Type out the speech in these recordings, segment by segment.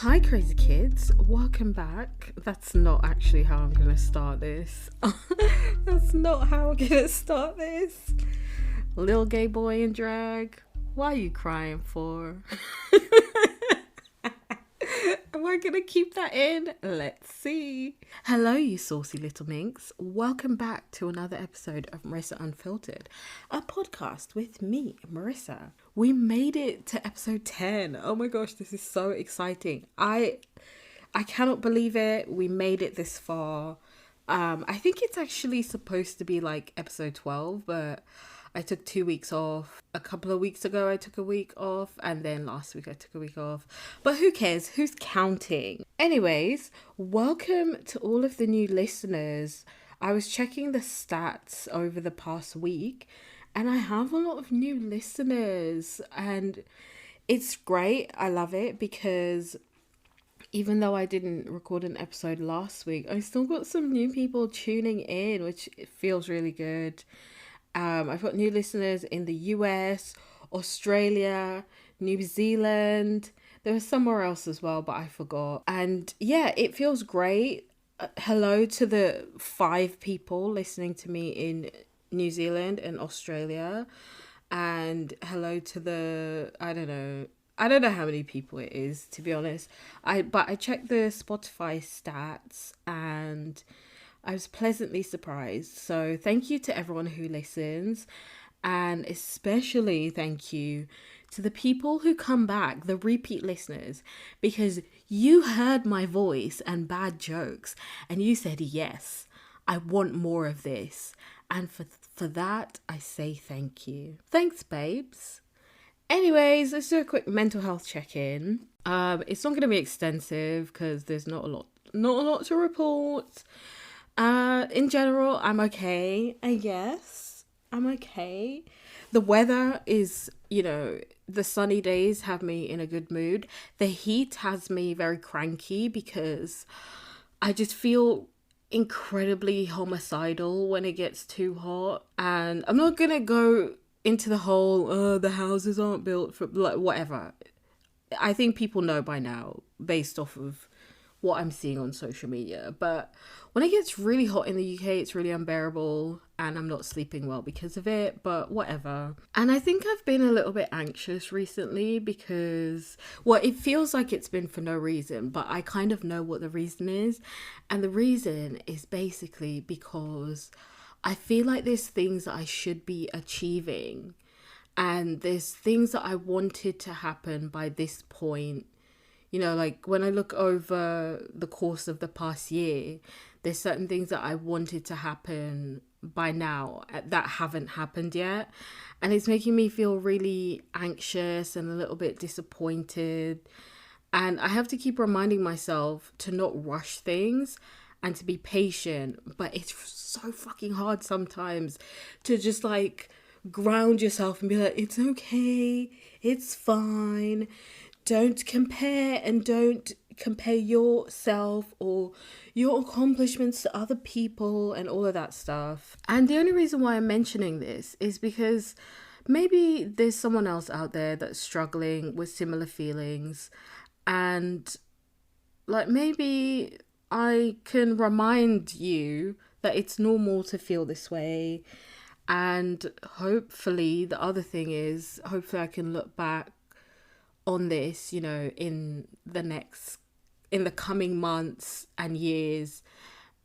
Hi, crazy kids. Welcome back. That's not actually how I'm going to start this. That's not how I'm going to start this. Little gay boy in drag. Why are you crying for? Am I going to keep that in? Let's see. Hello, you saucy little minx. Welcome back to another episode of Marissa Unfiltered, a podcast with me, Marissa. We made it to episode 10. Oh my gosh, this is so exciting. I cannot believe it. We made it this far. I think it's actually supposed to be like episode 12, but I took 2 weeks off. A couple of weeks ago, I took a week off. And then last week, I took a week off. But who cares? Who's counting? Anyways, welcome to all of the new listeners. I was checking the stats over the past week, and I have a lot of new listeners. And it's great. I love it because even though I didn't record an episode last week, I still got some new people tuning in, which feels really good. I've got new listeners in the US, Australia, New Zealand. There was somewhere else as well, but I forgot. And yeah, it feels great. Hello to the 5 people listening to me in New Zealand and Australia. And hello to the, I don't know how many people it is, to be honest. But I checked the Spotify stats and I was pleasantly surprised. So thank you to everyone who listens, and especially thank you to the people who come back, the repeat listeners, because you heard my voice and bad jokes and you said, yes, I want more of this. And for that, I say thank you. Thanks, babes. Anyways, let's do a quick mental health check-in. It's not going to be extensive because there's not a lot to report. In general, I'm okay, I guess. I'm okay. The weather is, the sunny days have me in a good mood. The heat has me very cranky because I just feel incredibly homicidal when it gets too hot. And I'm not gonna go into the whole, the houses aren't built for, like, whatever. I think people know by now, based off of what I'm seeing on social media. But when it gets really hot in the UK, it's really unbearable and I'm not sleeping well because of it, but whatever. And I think I've been a little bit anxious recently because, well, it feels like it's been for no reason, but I kind of know what the reason is. And the reason is basically because I feel like there's things that I should be achieving and there's things that I wanted to happen by this point. Like when I look over the course of the past year, there's certain things that I wanted to happen by now that haven't happened yet. And it's making me feel really anxious and a little bit disappointed. And I have to keep reminding myself to not rush things and to be patient. But it's so fucking hard sometimes to just like ground yourself and be like, it's okay, it's fine. Don't compare and don't compare yourself or your accomplishments to other people and all of that stuff. And the only reason why I'm mentioning this is because maybe there's someone else out there that's struggling with similar feelings, and like maybe I can remind you that it's normal to feel this way. And hopefully the other thing is, hopefully I can look back on this, in the coming months and years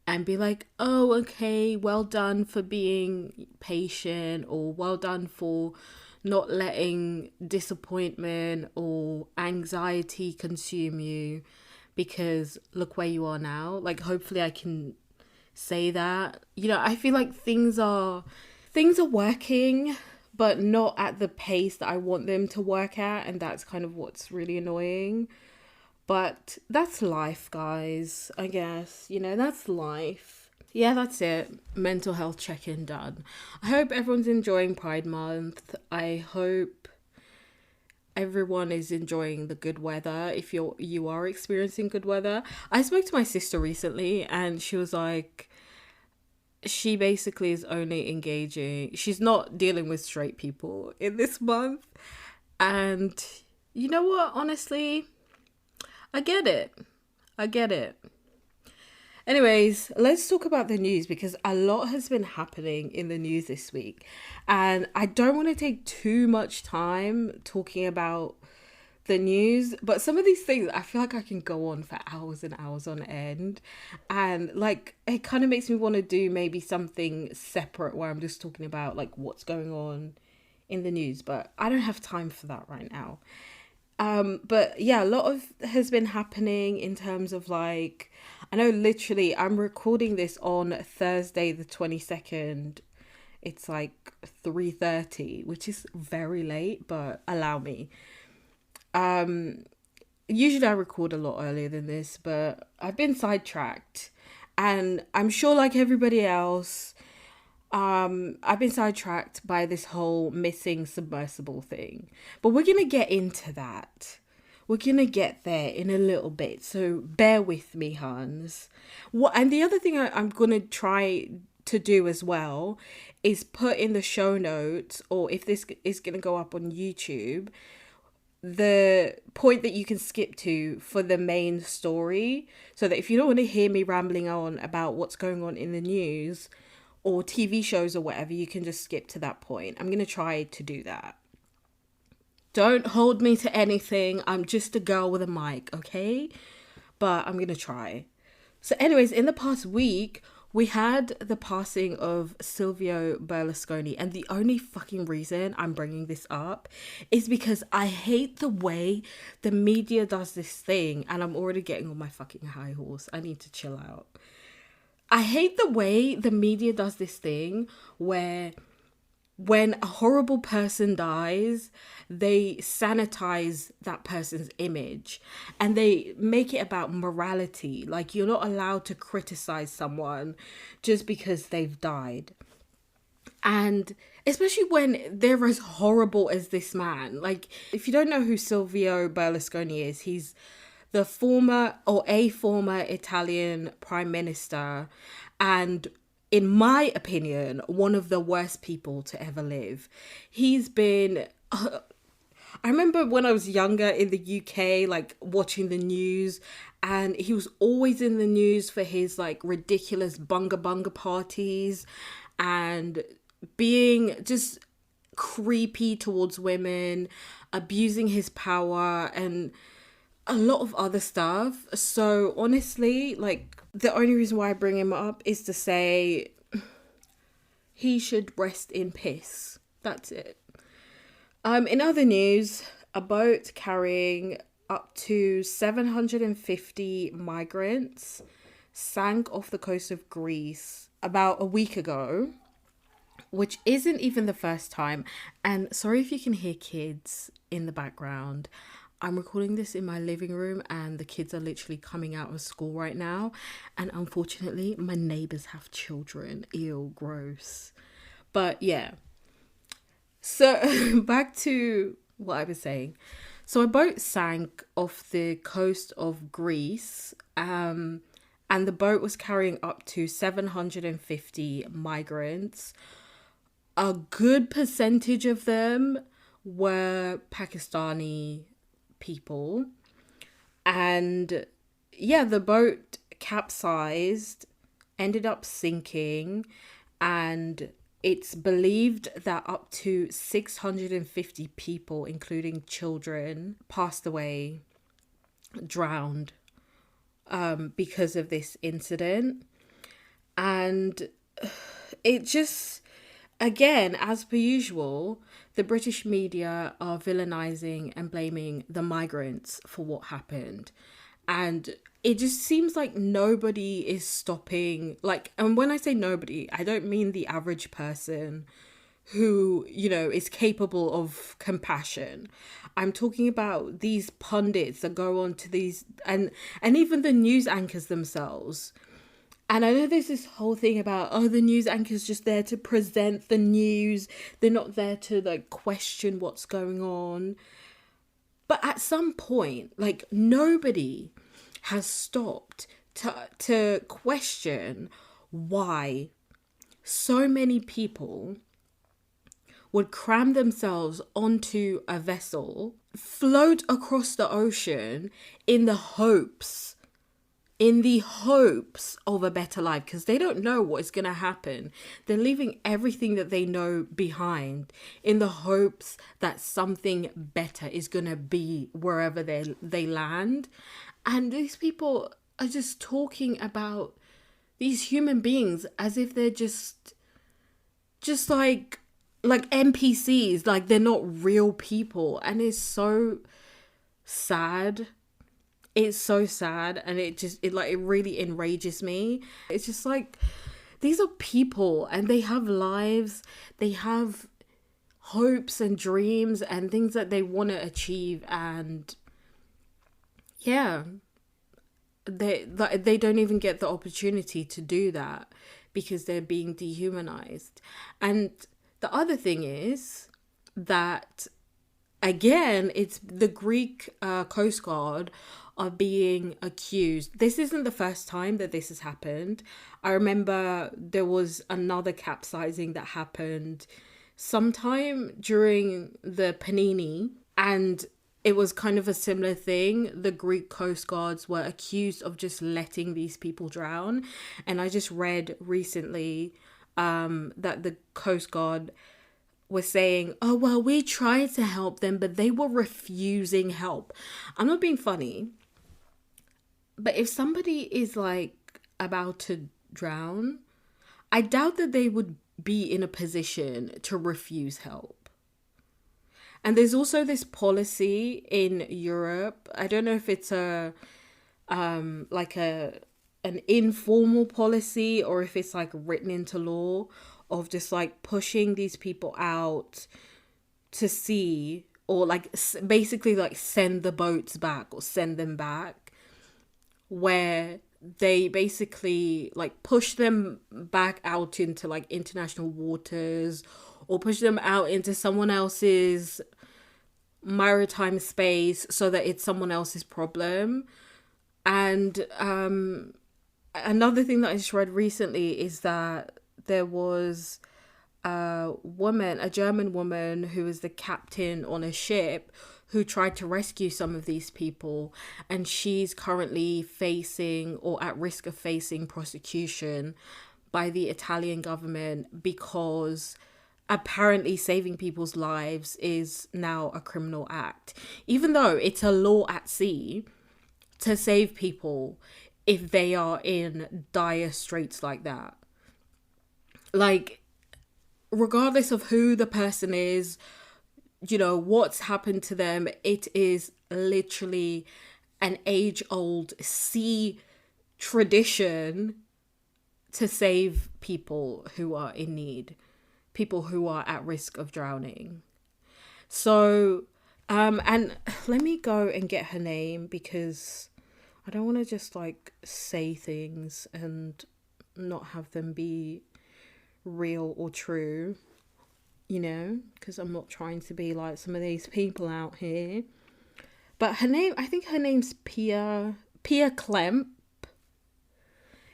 and be like, oh, okay, well done for being patient, or well done for not letting disappointment or anxiety consume you, because look where you are now. Like, hopefully I can say that. I feel like things are working, but not at the pace that I want them to work at. And that's kind of what's really annoying. But that's life, guys, I guess. That's life. Yeah, that's it. Mental health check-in done. I hope everyone's enjoying Pride Month. I hope everyone is enjoying the good weather. If you are experiencing good weather. I spoke to my sister recently and she was like, she basically is only engaging, she's not dealing with straight people in this month. And you know what, honestly, I get it. I get it. Anyways, let's talk about the news because a lot has been happening in the news this week. And I don't want to take too much time talking about the news, but some of these things I feel like I can go on for hours and hours on end. And like it kind of makes me want to do maybe something separate where I'm just talking about like what's going on in the news, but I don't have time for that right now. But yeah, a lot of has been happening in terms of like, I know literally I'm recording this on Thursday the 22nd. It's like 3:30, which is very late, but allow me. Um, Usually I record a lot earlier than this, but I've been sidetracked. And I'm sure like everybody else, I've been sidetracked by this whole missing submersible thing. But we're gonna get into that. We're gonna get there in a little bit, so bear with me, Hans. What and the other thing I'm gonna try to do as well is put in the show notes, or if this is gonna go up on YouTube, the point that you can skip to for the main story, so that if you don't want to hear me rambling on about what's going on in the news or TV shows or whatever, you can just skip to that point. I'm going to try to do that. Don't hold me to anything. I'm just a girl with a mic, okay? But I'm going to try. So anyways, in the past week, we had the passing of Silvio Berlusconi, and the only fucking reason I'm bringing this up is because I hate the way the media does this thing, and I'm already getting on my fucking high horse. I need to chill out. I hate the way the media does this thing where when a horrible person dies, they sanitize that person's image and they make it about morality. Like, you're not allowed to criticize someone just because they've died. And especially when they're as horrible as this man. Like, if you don't know who Silvio Berlusconi is, he's the former or a former Italian prime minister, and in my opinion, one of the worst people to ever live. He's been I remember when I was younger in the UK, like watching the news, and he was always in the news for his like ridiculous bunga bunga parties and being just creepy towards women, abusing his power, and a lot of other stuff. So honestly, like the only reason why I bring him up is to say he should rest in peace. That's it. In other news, a boat carrying up to 750 migrants sank off the coast of Greece about a week ago, which isn't even the first time. And sorry if you can hear kids in the background. I'm recording this in my living room and the kids are literally coming out of school right now. And unfortunately, my neighbors have children. Ew, gross. But yeah. So back to what I was saying. So a boat sank off the coast of Greece, and the boat was carrying up to 750 migrants. A good percentage of them were Pakistani people. And yeah, the boat capsized, ended up sinking, and it's believed that up to 650 people, including children, passed away, drowned, because of this incident. And it just, again, as per usual, the British media are villainising and blaming the migrants for what happened. And it just seems like nobody is stopping, like, and when I say nobody, I don't mean the average person who, you know, is capable of compassion. I'm talking about these pundits that go on to these, and even the news anchors themselves. And I know there's this whole thing about, oh, the news anchor's just there to present the news. They're not there to like question what's going on. But at some point, like, nobody has stopped to question why so many people would cram themselves onto a vessel, float across the ocean in the hopes of a better life, because they don't know what is going to happen. They're leaving everything that they know behind in the hopes that something better is going to be wherever they land. And these people are just talking about these human beings as if they're just like NPCs, like they're not real people. And it's so sad. It's so sad, and it really enrages me. It's just like, these are people and they have lives, they have hopes and dreams and things that they want to achieve, and yeah, they don't even get the opportunity to do that because they're being dehumanized. And the other thing is that, again, it's the Greek Coast Guard are being accused. This isn't the first time that this has happened. I remember there was another capsizing that happened sometime during the Panini, and it was kind of a similar thing. The Greek Coast Guards were accused of just letting these people drown. And I just read recently that the Coast Guard was saying, oh, well, we tried to help them, but they were refusing help. I'm not being funny, but if somebody is like about to drown, I doubt that they would be in a position to refuse help. And there's also this policy in Europe. I don't know if it's an informal policy or if it's like written into law, of just like pushing these people out to sea, or like basically like send the boats back or send them back, where they basically like push them back out into like international waters, or push them out into someone else's maritime space so that it's someone else's problem. And another thing that I just read recently is that there was a German woman who was the captain on a ship who tried to rescue some of these people, and she's currently facing, or at risk of facing, prosecution by the Italian government because apparently saving people's lives is now a criminal act, even though it's a law at sea to save people if they are in dire straits like that. Like, regardless of who the person is, you know, what's happened to them, it is literally an age-old sea tradition to save people who are in need, people who are at risk of drowning. So, and let me go and get her name, because I don't want to just like say things and not have them be real or true, you know, because I'm not trying to be like some of these people out here. But her name, I think her name's Pia Klemp.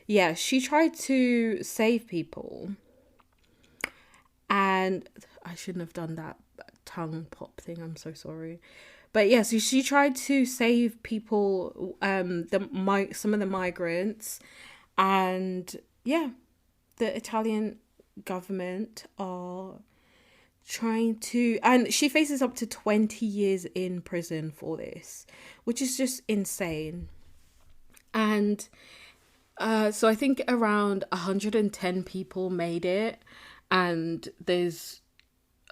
Yeah, she tried to save people, and I shouldn't have done that tongue pop thing, I'm so sorry. But yeah, so she tried to save people, some of the migrants, and yeah, the Italian government are trying to, and she faces up to 20 years in prison for this, which is just insane. And so I think around 110 people made it, and there's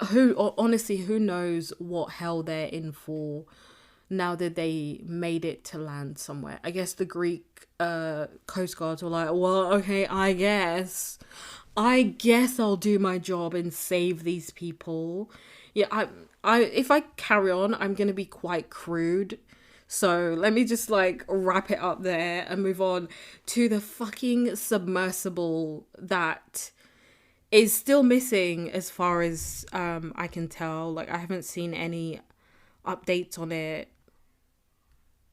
who knows what hell they're in for now that they made it to land somewhere. I guess the Greek Coast Guards were like, well, okay, I guess I'll do my job and save these people. Yeah, I if I carry on, I'm gonna be quite crude. So let me just like wrap it up there and move on to the fucking submersible that is still missing as far as I can tell. Like, I haven't seen any updates on it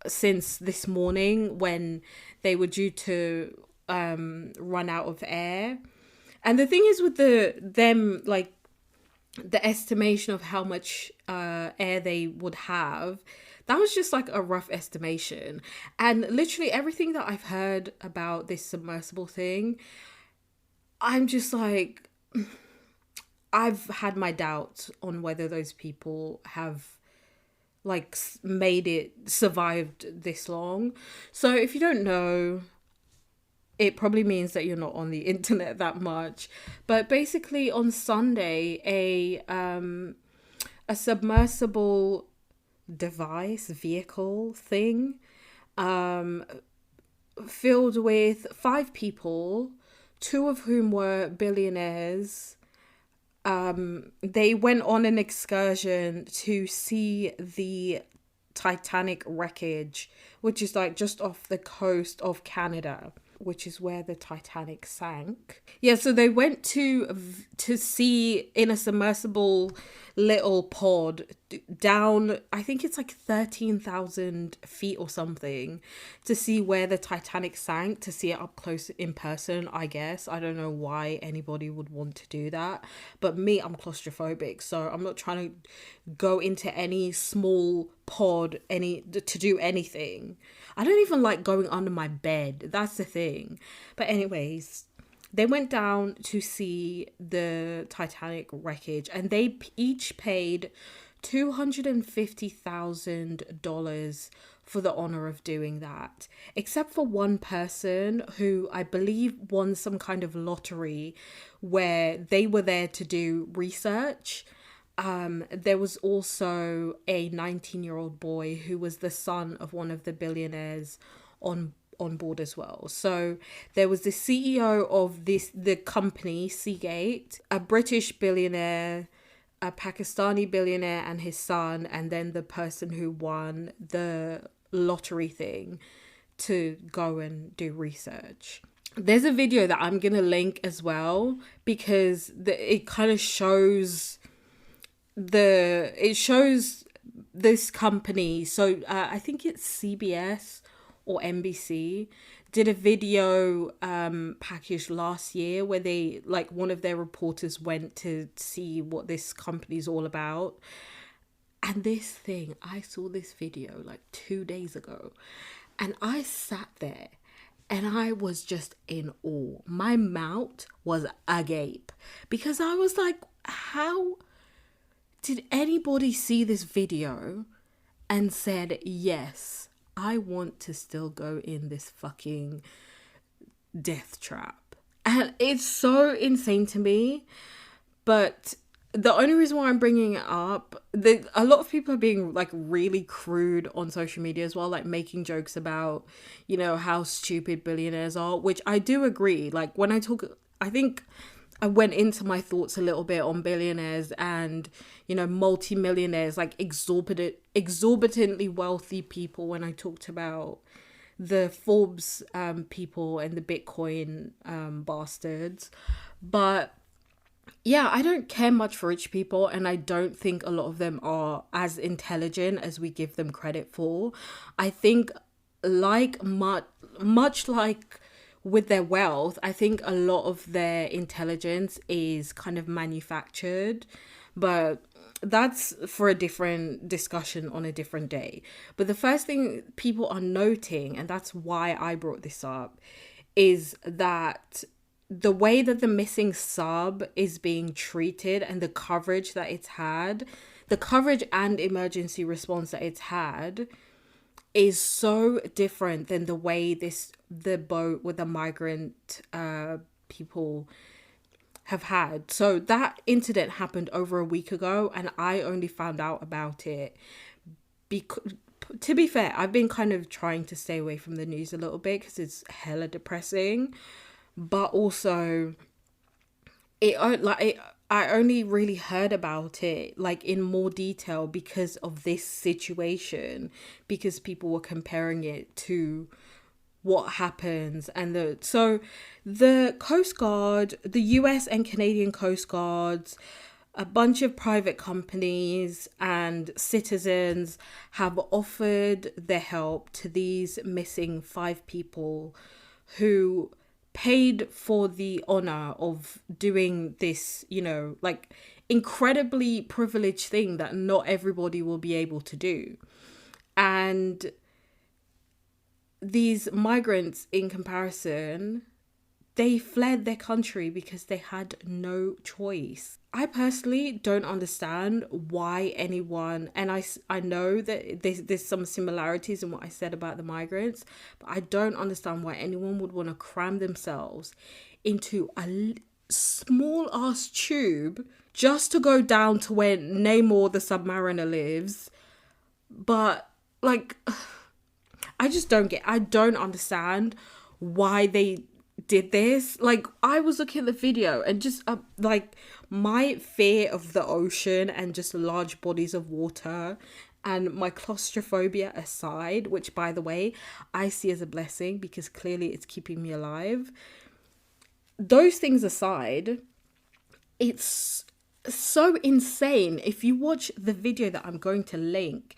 since this morning when they were due to run out of air. And the thing is with them like the estimation of how much air they would have, that was just like a rough estimation. And literally everything that I've heard about this submersible thing, I'm just like, I've had my doubts on whether those people have like made it, survived this long. So if you don't know, it probably means that you're not on the internet that much. But basically on Sunday, a submersible device, vehicle thing, filled with 5 people, 2 of whom were billionaires. They went on an excursion to see the Titanic wreckage, which is like just off the coast of Canada, which is where the Titanic sank. Yeah, so they went to see in a submersible little pod down, I think it's like 13,000 feet or something, to see where the Titanic sank, to see it up close in person, I guess. I don't know why anybody would want to do that. But me, I'm claustrophobic, so I'm not trying to go into any small pod to do anything. I don't even like going under my bed. That's the thing. But anyways, they went down to see the Titanic wreckage, and they each paid $250,000 for the honor of doing that, except for one person who I believe won some kind of lottery where they were there to do research. There was also a 19-year-old boy who was the son of one of the billionaires on board as well. So there was the CEO of the company Seagate, a British billionaire, a Pakistani billionaire and his son, and then the person who won the lottery thing to go and do research. There's a video that I'm gonna link as well, because it kind of shows this company. So I think it's CBS or NBC did a video package last year where they, like, one of their reporters went to see what this company's all about. And this thing, I saw this video like 2 days ago, and I sat there and I was just in awe. My mouth was agape because I was like, how did anybody see this video and said, yes, I want to still go in this fucking death trap? And it's so insane to me. But the only reason why I'm bringing it up, a lot of people are being like really crude on social media as well, like making jokes about, you know, how stupid billionaires are, which I do agree. Like when I think I went into my thoughts a little bit on billionaires and, you know, multi-millionaires, like exorbitantly wealthy people, when I talked about the Forbes people and the Bitcoin bastards. But yeah, I don't care much for rich people, and I don't think a lot of them are as intelligent as we give them credit for. I think much like with their wealth, I think a lot of their intelligence is kind of manufactured, but that's for a different discussion on a different day. But the first thing people are noting, and that's why I brought this up, is that the way that the missing sub is being treated and the coverage that it's had, the coverage and emergency response that it's had, is so different than the way the boat with the migrant people have had. So that incident happened over a week ago, and I only found out about it because, to be fair, I've been kind of trying to stay away from the news a little bit because it's hella depressing. But also, I only really heard about it like in more detail because of this situation, because people were comparing it to what happens. And the Coast Guard, the US and Canadian Coast Guards, a bunch of private companies and citizens have offered their help to these missing 5 people who paid for the honor of doing this, like incredibly privileged thing that not everybody will be able to do. And these migrants, in comparison, they fled their country because they had no choice. I personally don't understand why anyone, and I know that there's some similarities in what I said about the migrants, but I don't understand why anyone would want to cram themselves into a small ass tube just to go down to where Namor the Submariner lives. But like, I don't understand why they did this. Like, I was looking at the video and just like, my fear of the ocean and just large bodies of water and my claustrophobia aside, which by the way I see as a blessing because clearly it's keeping me alive, those things aside, it's so insane. If you watch the video that I'm going to link,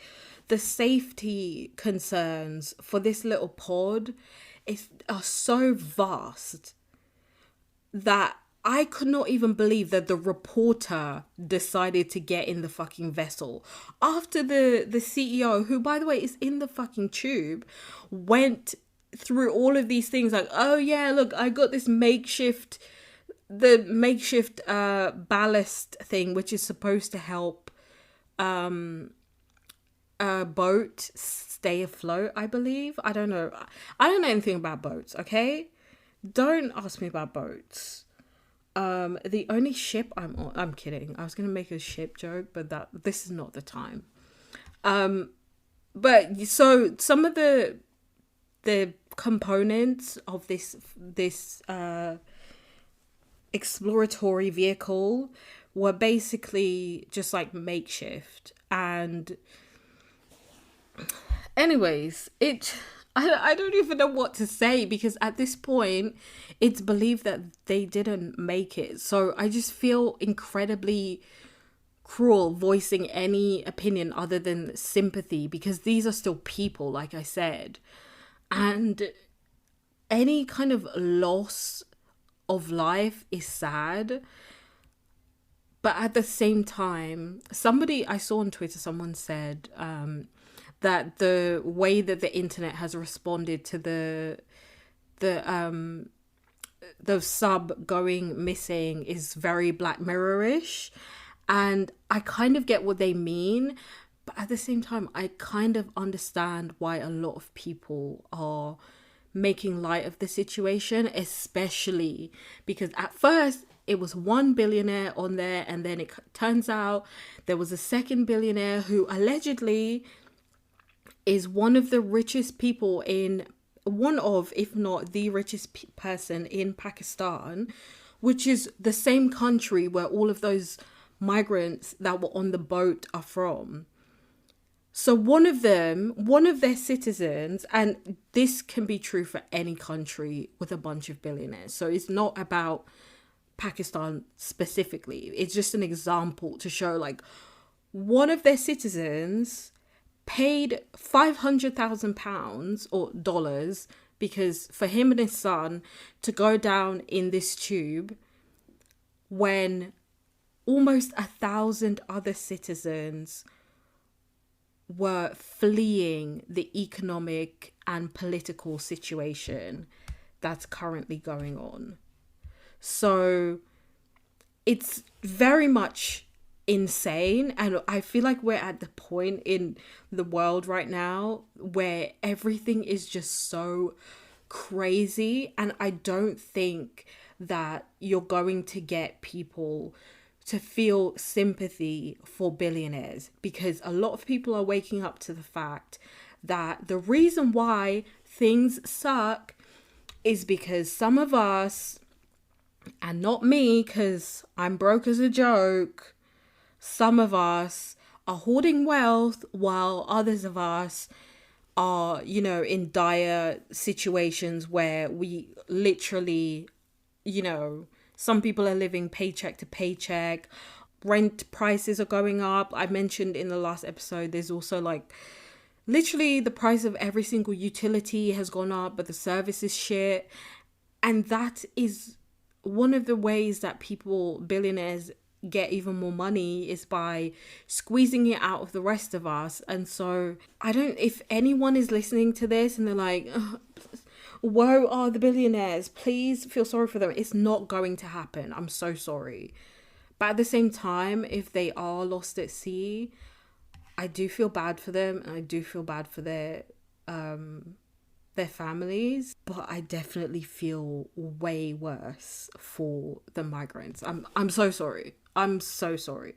the safety concerns for this little pod are so vast that I could not even believe that the reporter decided to get in the fucking vessel after the CEO, who by the way is in the fucking tube, went through all of these things like, oh yeah, look, I got this makeshift ballast thing which is supposed to help a boat stay afloat, I believe. I don't know anything about boats, okay? Don't ask me about boats. The only ship I'm on, I'm kidding, I was gonna make a ship joke, but this is not the time. But so some of the components of this exploratory vehicle were basically just like makeshift. And anyways, I don't even know what to say, because at this point it's believed that they didn't make it. So I just feel incredibly cruel voicing any opinion other than sympathy, because these are still people, like I said. And any kind of loss of life is sad. But at the same time, I saw on Twitter, someone said that the way that the internet has responded to the sub going missing is very Black Mirror-ish. And I kind of get what they mean, but at the same time, I kind of understand why a lot of people are making light of the situation, especially because at first it was one billionaire on there, and then it turns out there was a second billionaire who allegedly is one of the richest people if not the richest person in Pakistan, which is the same country where all of those migrants that were on the boat are from. So one of their citizens, and this can be true for any country with a bunch of billionaires, so it's not about Pakistan specifically, it's just an example to show, like, one of their citizens paid £500,000 or dollars, because for him and his son to go down in this tube when almost 1,000 other citizens were fleeing the economic and political situation that's currently going on. So it's very much insane, and I feel like we're at the point in the world right now where everything is just so crazy, and I don't think that you're going to get people to feel sympathy for billionaires, because a lot of people are waking up to the fact that the reason why things suck is because some of us, and not me because I'm broke as a joke, some of us are hoarding wealth while others of us are, in dire situations where we literally, some people are living paycheck to paycheck. Rent prices are going up. I mentioned in the last episode, there's also like literally the price of every single utility has gone up, but the service is shit. And that is one of the ways that billionaires get even more money, is by squeezing it out of the rest of us. And so if anyone is listening to this and they're like, "Ugh, woe are the billionaires," please feel sorry for them. It's not going to happen. I'm so sorry. But at the same time, if they are lost at sea, I do feel bad for them, and I do feel bad for their families, but I definitely feel way worse for the migrants. I'm so sorry. I'm so sorry.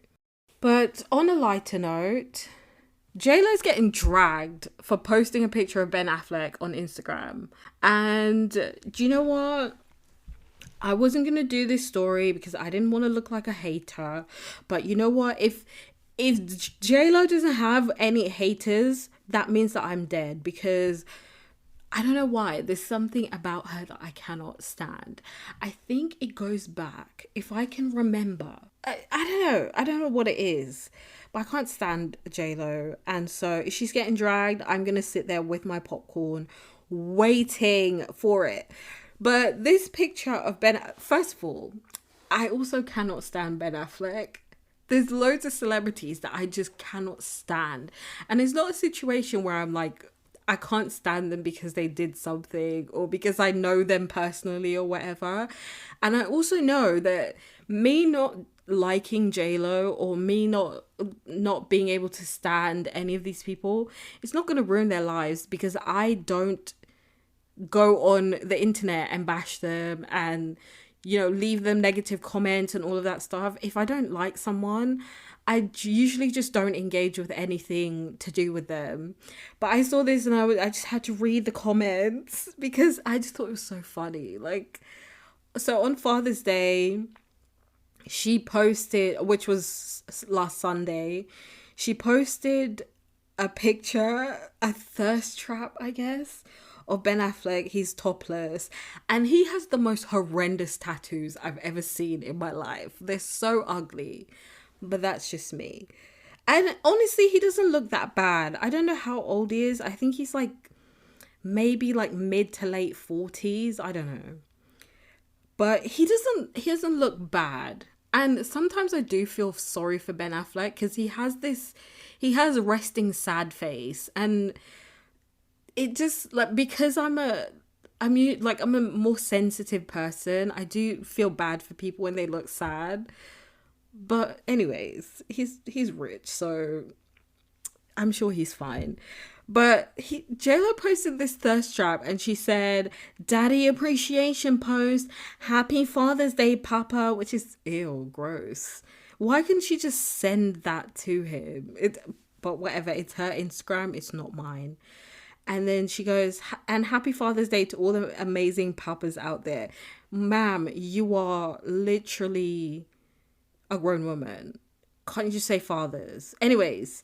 But on a lighter note, JLo's getting dragged for posting a picture of Ben Affleck on Instagram. And do you know what? I wasn't going to do this story because I didn't want to look like a hater. But you know what? If JLo doesn't have any haters, that means that I'm dead, because I don't know why. There's something about her that I cannot stand. I think it goes back, if I can remember. I don't know. I don't know what it is. But I can't stand JLo. And so if she's getting dragged, I'm going to sit there with my popcorn waiting for it. But this picture of first of all, I also cannot stand Ben Affleck. There's loads of celebrities that I just cannot stand. And it's not a situation where I'm like, I can't stand them because they did something or because I know them personally or whatever. And I also know that me not liking JLo or me not being able to stand any of these people, it's not going to ruin their lives, because I don't go on the internet and bash them and, you know, leave them negative comments and all of that stuff. If I don't like someone, I usually just don't engage with anything to do with them. But I saw this and I just had to read the comments because I just thought it was so funny. Like, so on Father's Day, she posted, which was last Sunday, she posted a picture, a thirst trap, I guess, of Ben Affleck. He's topless and he has the most horrendous tattoos I've ever seen in my life. They're so ugly. But that's just me. And honestly, he doesn't look that bad. I don't know how old he is. I think he's like maybe like mid to late 40s. I don't know. But he doesn't look bad. And sometimes I do feel sorry for Ben Affleck because he has a resting sad face. And it just, like, because I'm a more sensitive person, I do feel bad for people when they look sad. But anyways, he's rich, so I'm sure he's fine. But JLo posted this thirst trap and she said, "Daddy appreciation post, happy Father's Day, Papa," which is, ew, gross. Why couldn't she just send that to him? But whatever, it's her Instagram, it's not mine. And then she goes, "And happy Father's Day to all the amazing papas out there." Ma'am, you are literally a grown woman. Can't you just say fathers? Anyways,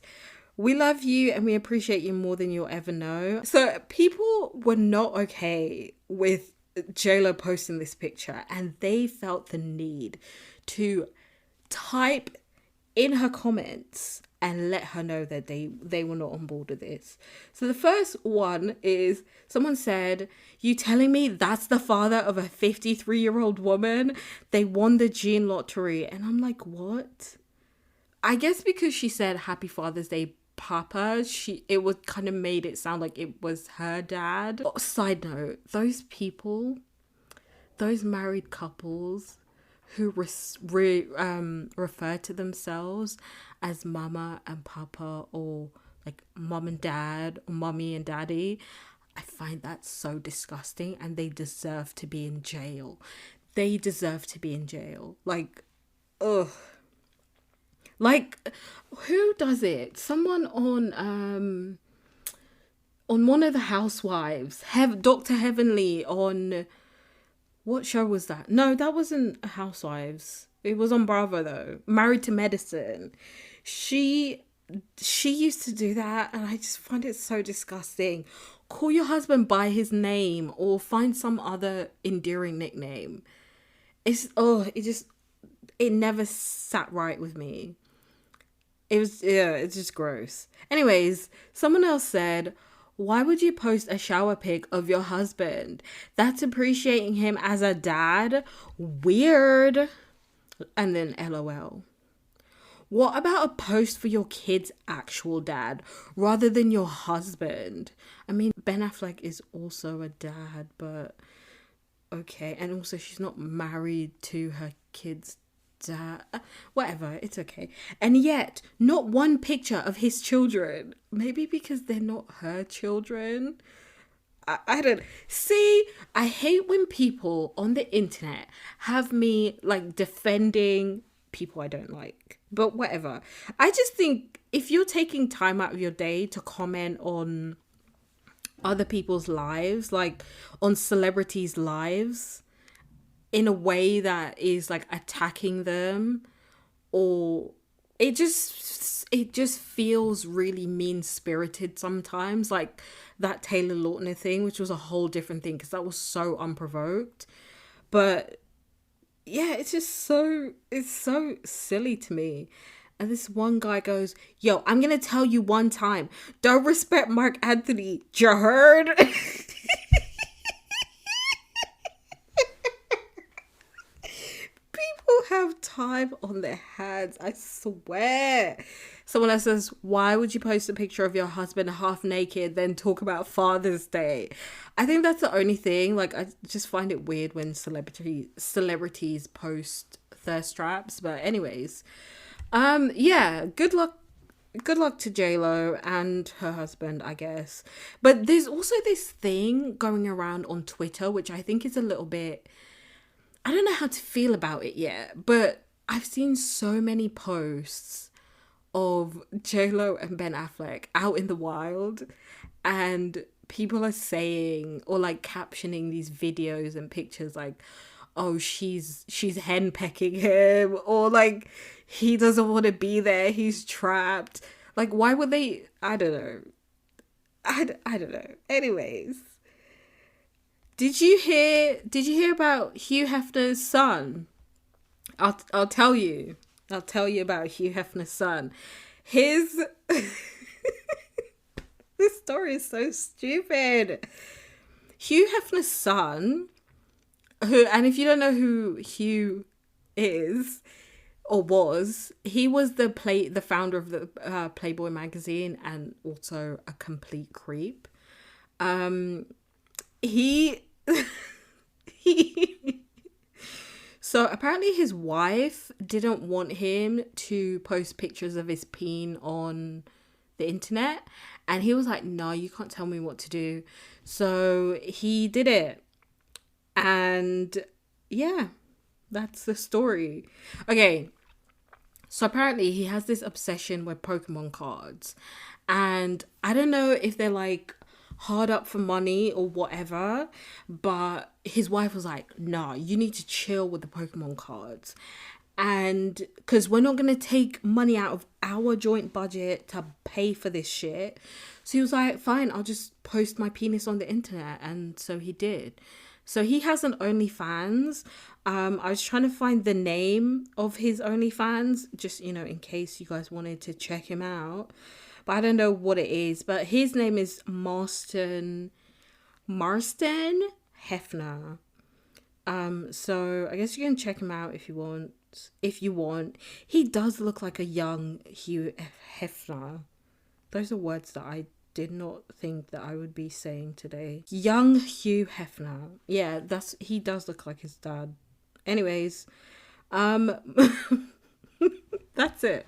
we love you and we appreciate you more than you'll ever know. So people were not okay with JLo posting this picture, and they felt the need to type in her comments and let her know that they were not on board with this. So the first one is, someone said, "You telling me that's the father of a 53-year-old woman? They won the gene lottery." And I'm like, what? I guess because she said happy Father's Day, Papa, it was kind of made it sound like it was her dad. Side note, those people, those married couples who refer to themselves as mama and papa, or like mom and dad, or mommy and daddy, I find that so disgusting, and they deserve to be in jail. They deserve to be in jail. Like, ugh. Like, who does it? Someone on one of the Housewives, Dr. Heavenly on, what show was that? No, that wasn't Housewives. It was on Bravo though. Married to Medicine. She used to do that, and I just find it so disgusting. Call your husband by his name or find some other endearing nickname. It never sat right with me. It's just gross. Anyways, someone else said, Why would you post a shower pic of your husband? That's appreciating him as a dad? Weird. And then LOL. What about a post for your kid's actual dad rather than your husband? I mean, Ben Affleck is also a dad, but okay. And also, she's not married to her kid's dad. Whatever, it's okay. And yet, not one picture of his children. Maybe because they're not her children. I don't see. I hate when people on the internet have me like defending people I don't like, but whatever. I just think if you're taking time out of your day to comment on other people's lives, like on celebrities' lives, in a way that is like attacking them, or it just feels really mean-spirited sometimes, like that Taylor Lautner thing, which was a whole different thing because that was so unprovoked. But yeah, it's so silly to me. And this one guy goes, yo, I'm gonna tell you one time, don't respect Mark Anthony, you heard? People have time on their hands, I swear. Someone else says, why would you post a picture of your husband half naked then talk about Father's Day? I think that's the only thing. Like, I just find it weird when celebrities post thirst traps. But anyways, yeah, good luck to JLo and her husband, I guess. But there's also this thing going around on Twitter, which I think is a little bit, I don't know how to feel about it yet, but I've seen so many posts of JLo and Ben Affleck out in the wild, and people are saying or like captioning these videos and pictures like, oh, she's henpecking him, or like he doesn't want to be there, he's trapped. Like, why would they? I don't know. I don't know. Anyways, did you hear about Hugh Hefner's son? I'll tell you. I'll tell you about Hugh Hefner's son. His this story is so stupid. Hugh Hefner's son, and if you don't know who Hugh is or was, he was the founder of the Playboy magazine and also a complete creep. He he So apparently his wife didn't want him to post pictures of his peen on the internet. And he was like, no, you can't tell me what to do. So he did it. And yeah, that's the story. Okay. So apparently he has this obsession with Pokemon cards. And I don't know if they're like hard up for money or whatever, but his wife was like, nah, you need to chill with the Pokemon cards, and because we're not going to take money out of our joint budget to pay for this shit. So he was like, fine, I'll just post my penis on the internet. And so he did. So he has an OnlyFans. I was trying to find the name of his OnlyFans, just, in case you guys wanted to check him out. But I don't know what it is. But his name is Marston Hefner. So I guess you can check him out if you want. He does look like a young Hugh Hefner. Those are words that I did not think that I would be saying today. Young Hugh Hefner. Yeah, he does look like his dad. Anyways, that's it.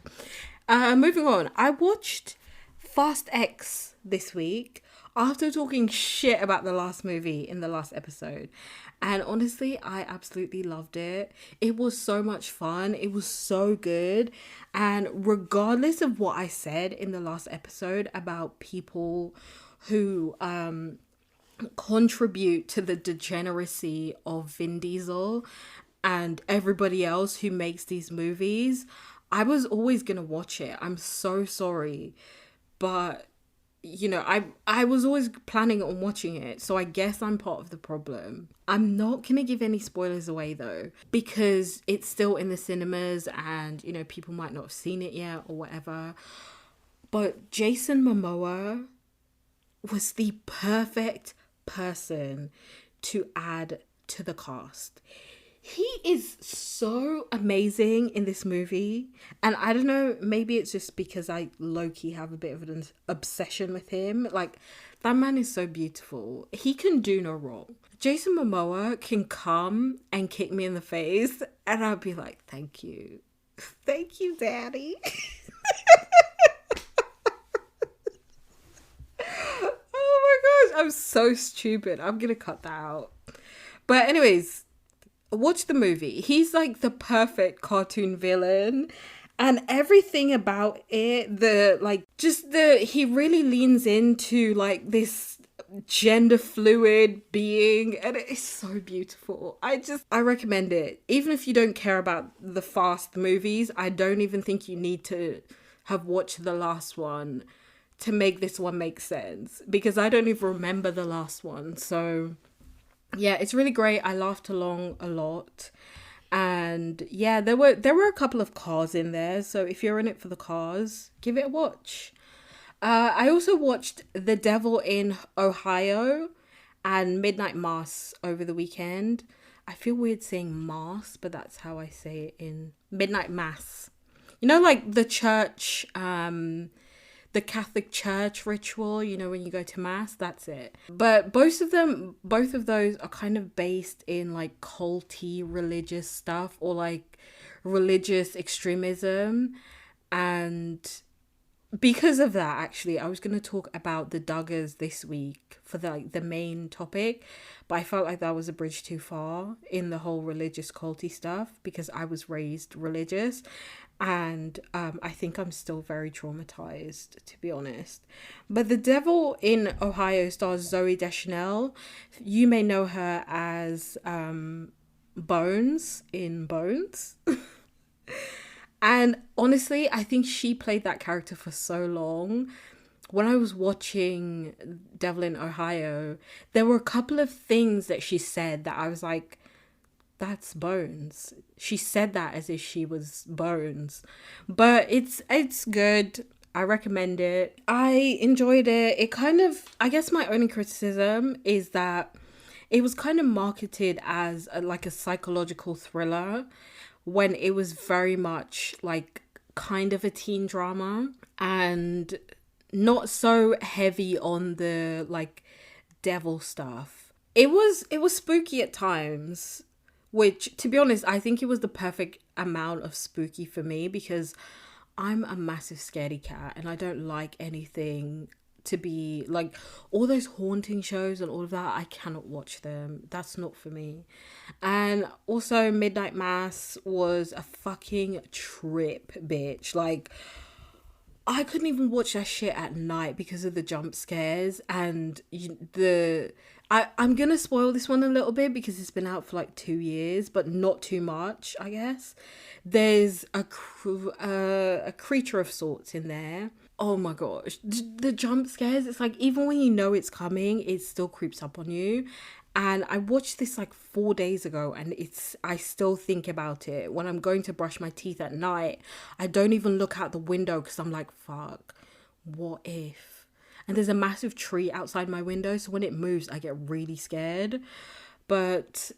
Moving on. I watched Fast X this week after talking shit about the last movie in the last episode. And honestly, I absolutely loved it. It was so much fun. It was so good. And regardless of what I said in the last episode about people who contribute to the degeneracy of Vin Diesel and everybody else who makes these movies, I was always going to watch it. I'm so sorry. But I was always planning on watching it, so I guess I'm part of the problem. I'm not going to give any spoilers away, though, because it's still in the cinemas and, people might not have seen it yet or whatever. But Jason Momoa was the perfect person to add to the cast. He is so amazing in this movie. And I don't know, maybe it's just because I low-key have a bit of an obsession with him. Like, that man is so beautiful. He can do no wrong. Jason Momoa can come and kick me in the face and I'll be like, thank you. Thank you, daddy. Oh my gosh, I'm so stupid. I'm going to cut that out. But anyways, watch the movie. He's like the perfect cartoon villain, and everything about it, he really leans into like this gender fluid being, and it is so beautiful. I recommend it. Even if you don't care about the Fast movies, I don't even think you need to have watched the last one to make this one make sense, because I don't even remember the last one. So yeah, it's really great. I laughed along a lot. And yeah, there were a couple of cars in there. So if you're in it for the cars, give it a watch. I also watched The Devil in Ohio and Midnight Mass over the weekend. I feel weird saying mass, but that's how I say it in Midnight Mass. You know, like the church, the Catholic Church ritual, you know, when you go to mass, that's it. But both of those are kind of based in like culty religious stuff, or like religious extremism. And because of that, actually, I was going to talk about the Duggars this week for the main topic, but I felt like that was a bridge too far in the whole religious culty stuff, because I was raised religious. And I think I'm still very traumatized, to be honest. But The Devil in Ohio stars Zooey Deschanel. You may know her as Bones in Bones. And honestly, I think she played that character for so long. When I was watching Devil in Ohio, there were a couple of things that she said that I was like, that's Bones. She said that as if she was Bones. But it's good. I recommend it. I enjoyed it. It kind of, I guess my only criticism is that it was kind of marketed as like a psychological thriller, when it was very much like kind of a teen drama, and not so heavy on the like devil stuff. It was spooky at times, which, to be honest, I think it was the perfect amount of spooky for me, because I'm a massive scaredy cat and I don't like anything to be like all those haunting shows and all of that. I cannot watch them. That's not for me. And also Midnight Mass was a fucking trip, bitch. Like, I couldn't even watch that shit at night because of the jump scares and I'm gonna spoil this one a little bit because it's been out for like 2 years, but not too much, I guess. There's a creature of sorts in there. Oh my gosh, the jump scares, it's like, even when you know it's coming, it still creeps up on you. And I watched this like 4 days ago, and I still think about it. When I'm going to brush my teeth at night, I don't even look out the window because I'm like, fuck, what if? And there's a massive tree outside my window, so when it moves, I get really scared. But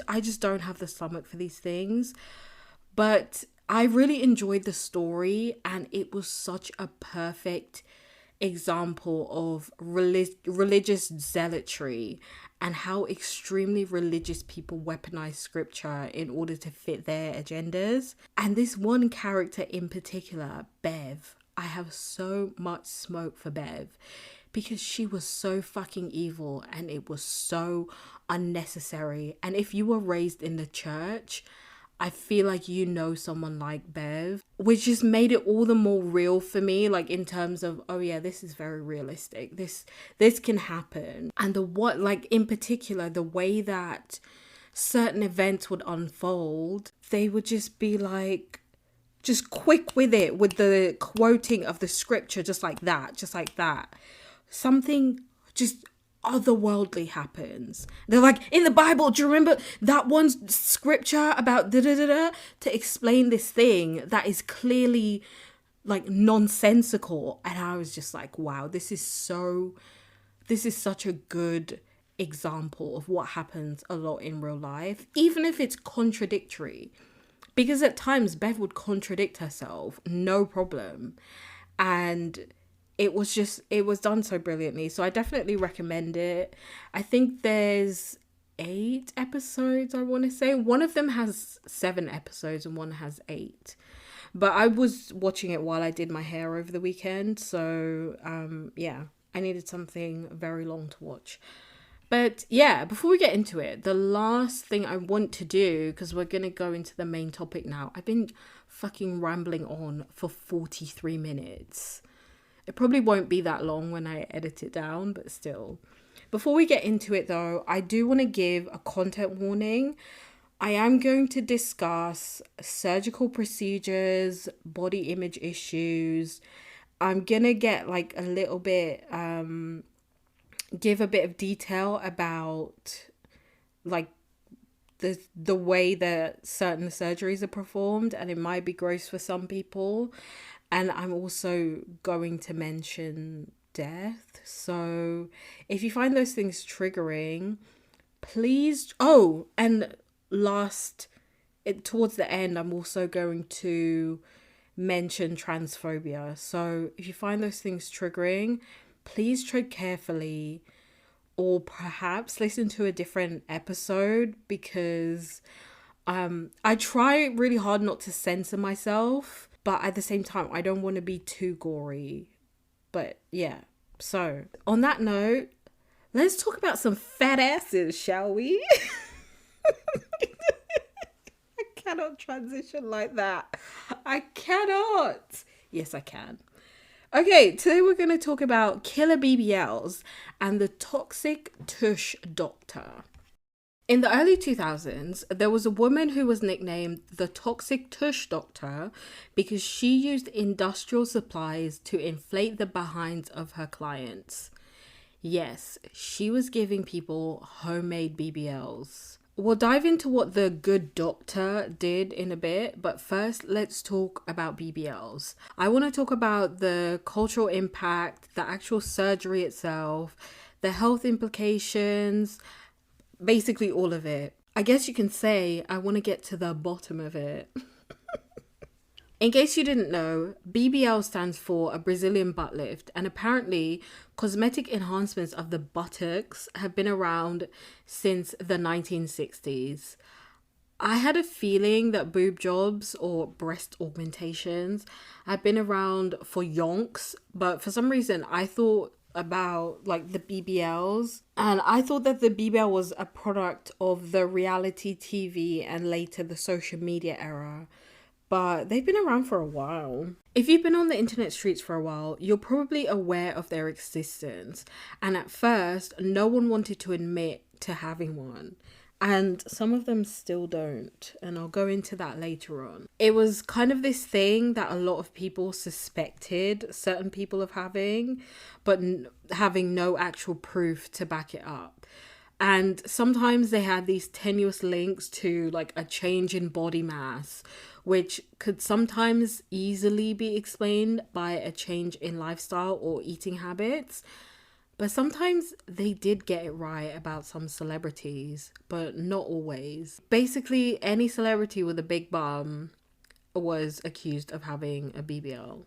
I just don't have the stomach for these things. But I really enjoyed the story, and it was such a perfect example of religious zealotry and how extremely religious people weaponize scripture in order to fit their agendas. And this one character in particular, Bev, I have so much smoke for Bev because she was so fucking evil and it was so unnecessary. And if you were raised in the church, I feel like you know someone like Bev, which just made it all the more real for me, like in terms of, oh yeah, this is very realistic. This can happen. And in particular, the way that certain events would unfold, they would just be like, just quick with it, with the quoting of the scripture, just like that. Something just otherworldly happens. They're like, in the Bible, do you remember that one scripture about da-da-da-da to explain this thing that is clearly like nonsensical. And I was just like, wow, this is such a good example of what happens a lot in real life, even if it's contradictory. Because at times Bev would contradict herself, no problem. And it was done so brilliantly. So I definitely recommend it. I think there's 8 episodes, I want to say. One of them has 7 episodes and one has 8. But I was watching it while I did my hair over the weekend. So, yeah, I needed something very long to watch. But yeah, before we get into it, the last thing I want to do, because we're going to go into the main topic now. I've been fucking rambling on for 43 minutes. It probably won't be that long when I edit it down, but still. Before we get into it though, I do want to give a content warning. I am going to discuss surgical procedures, body image issues. I'm going to get like a little bit, give a bit of detail about like the way that certain surgeries are performed, and it might be gross for some people. And I'm also going to mention death. So if you find those things triggering, please. Oh, and towards the end, I'm also going to mention transphobia. So if you find those things triggering, please tread carefully, or perhaps listen to a different episode, because I try really hard not to censor myself, but at the same time I don't want to be too gory. But yeah, so on that note, let's talk about some fat asses, shall we? I cannot transition like that. I cannot. Yes, I can. Okay, today we're going to talk about killer BBLs and the toxic Tush doctor. In the early 2000s, there was a woman who was nicknamed the toxic Tush doctor because she used industrial supplies to inflate the behinds of her clients. Yes, she was giving people homemade BBLs. We'll dive into what the good doctor did in a bit, but first let's talk about BBLs. I want to talk about the cultural impact, the actual surgery itself, the health implications, basically all of it. I guess you can say I want to get to the bottom of it. In case you didn't know, BBL stands for a Brazilian butt lift, and apparently cosmetic enhancements of the buttocks have been around since the 1960s. I had a feeling that boob jobs or breast augmentations had been around for yonks, but for some reason I thought about like the BBLs, and I thought that the BBL was a product of the reality TV and later the social media era. But they've been around for a while. If you've been on the internet streets for a while, you're probably aware of their existence. And at first, no one wanted to admit to having one. And some of them still don't. And I'll go into that later on. It was kind of this thing that a lot of people suspected certain people of having, but having no actual proof to back it up. And sometimes they had these tenuous links to like a change in body mass, which could sometimes easily be explained by a change in lifestyle or eating habits. But sometimes they did get it right about some celebrities, but not always. Basically, any celebrity with a big bum was accused of having a BBL.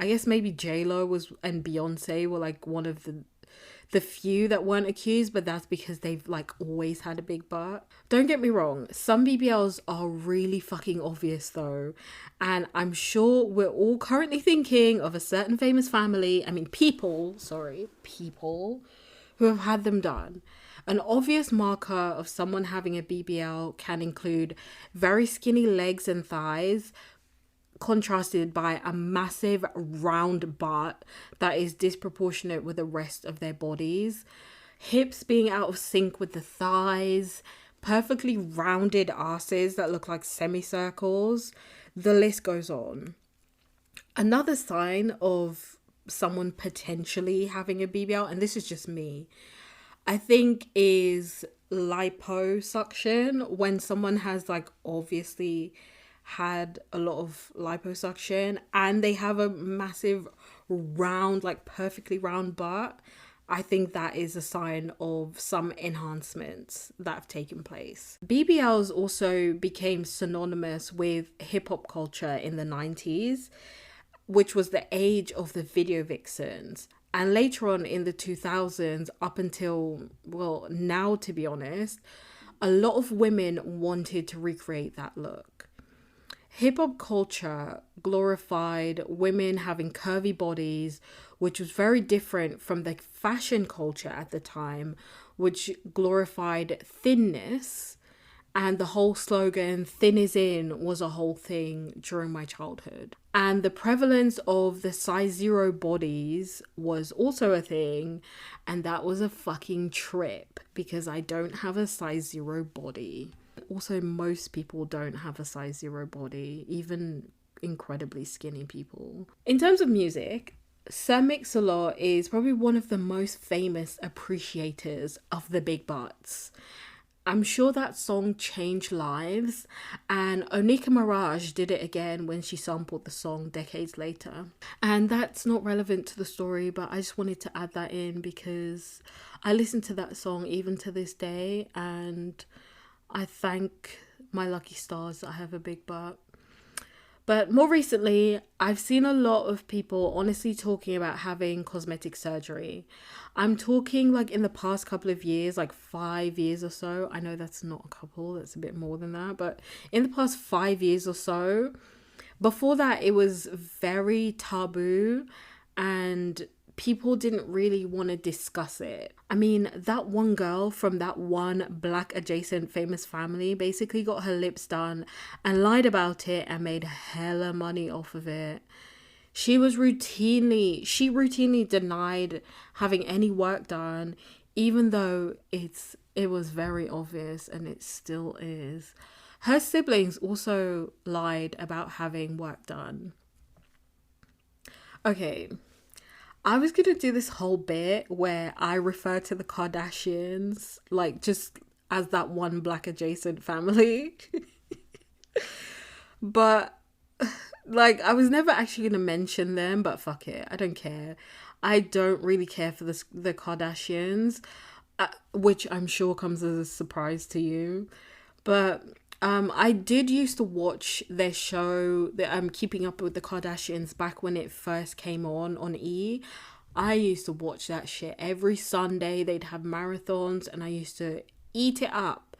I guess maybe J-Lo and Beyonce were like one of the few that weren't accused, but that's because they've like always had a big butt. Don't get me wrong, some BBLs are really fucking obvious though, and I'm sure we're all currently thinking of a certain famous people who have had them done. An obvious marker of someone having a BBL can include very skinny legs and thighs, contrasted by a massive round butt that is disproportionate with the rest of their bodies, hips being out of sync with the thighs, perfectly rounded asses that look like semicircles. The list goes on. Another sign of someone potentially having a BBL, and this is just me, I think, is liposuction, when someone has like obviously had a lot of liposuction and they have a massive round, like perfectly round butt, I think that is a sign of some enhancements that have taken place. BBLs also became synonymous with hip hop culture in the 90s, which was the age of the video vixens. And later on in the 2000s, up until, well, now to be honest, a lot of women wanted to recreate that look. Hip hop culture glorified women having curvy bodies, which was very different from the fashion culture at the time, which glorified thinness. And the whole slogan, thin is in, was a whole thing during my childhood. And the prevalence of the size 0 bodies was also a thing. And that was a fucking trip because I don't have a size 0 body. Also, most people don't have a size 0 body, even incredibly skinny people. In terms of music, Sir Mix-a-Lot is probably one of the most famous appreciators of the big butts. I'm sure that song changed lives, and Onika Maraj did it again when she sampled the song decades later. And that's not relevant to the story, but I just wanted to add that in because I listen to that song even to this day, and I thank my lucky stars that I have a big butt. But more recently, I've seen a lot of people honestly talking about having cosmetic surgery. I'm talking like in the past couple of years, like 5 years or so. I know that's not a couple, that's a bit more than that. But in the past 5 years or so, before that, it was very taboo and people didn't really want to discuss it. I mean, that one girl from that one black adjacent famous family basically got her lips done and lied about it and made hella money off of it. She routinely denied having any work done, even though it was very obvious, and it still is. Her siblings also lied about having work done. Okay, I was going to do this whole bit where I refer to the Kardashians, like just as that one black adjacent family. But like, I was never actually going to mention them, but fuck it. I don't care. I don't really care for the Kardashians, which I'm sure comes as a surprise to you. But I did used to watch their show, Keeping Up with the Kardashians, back when it first came on E! I used to watch that shit every Sunday. They'd have marathons and I used to eat it up.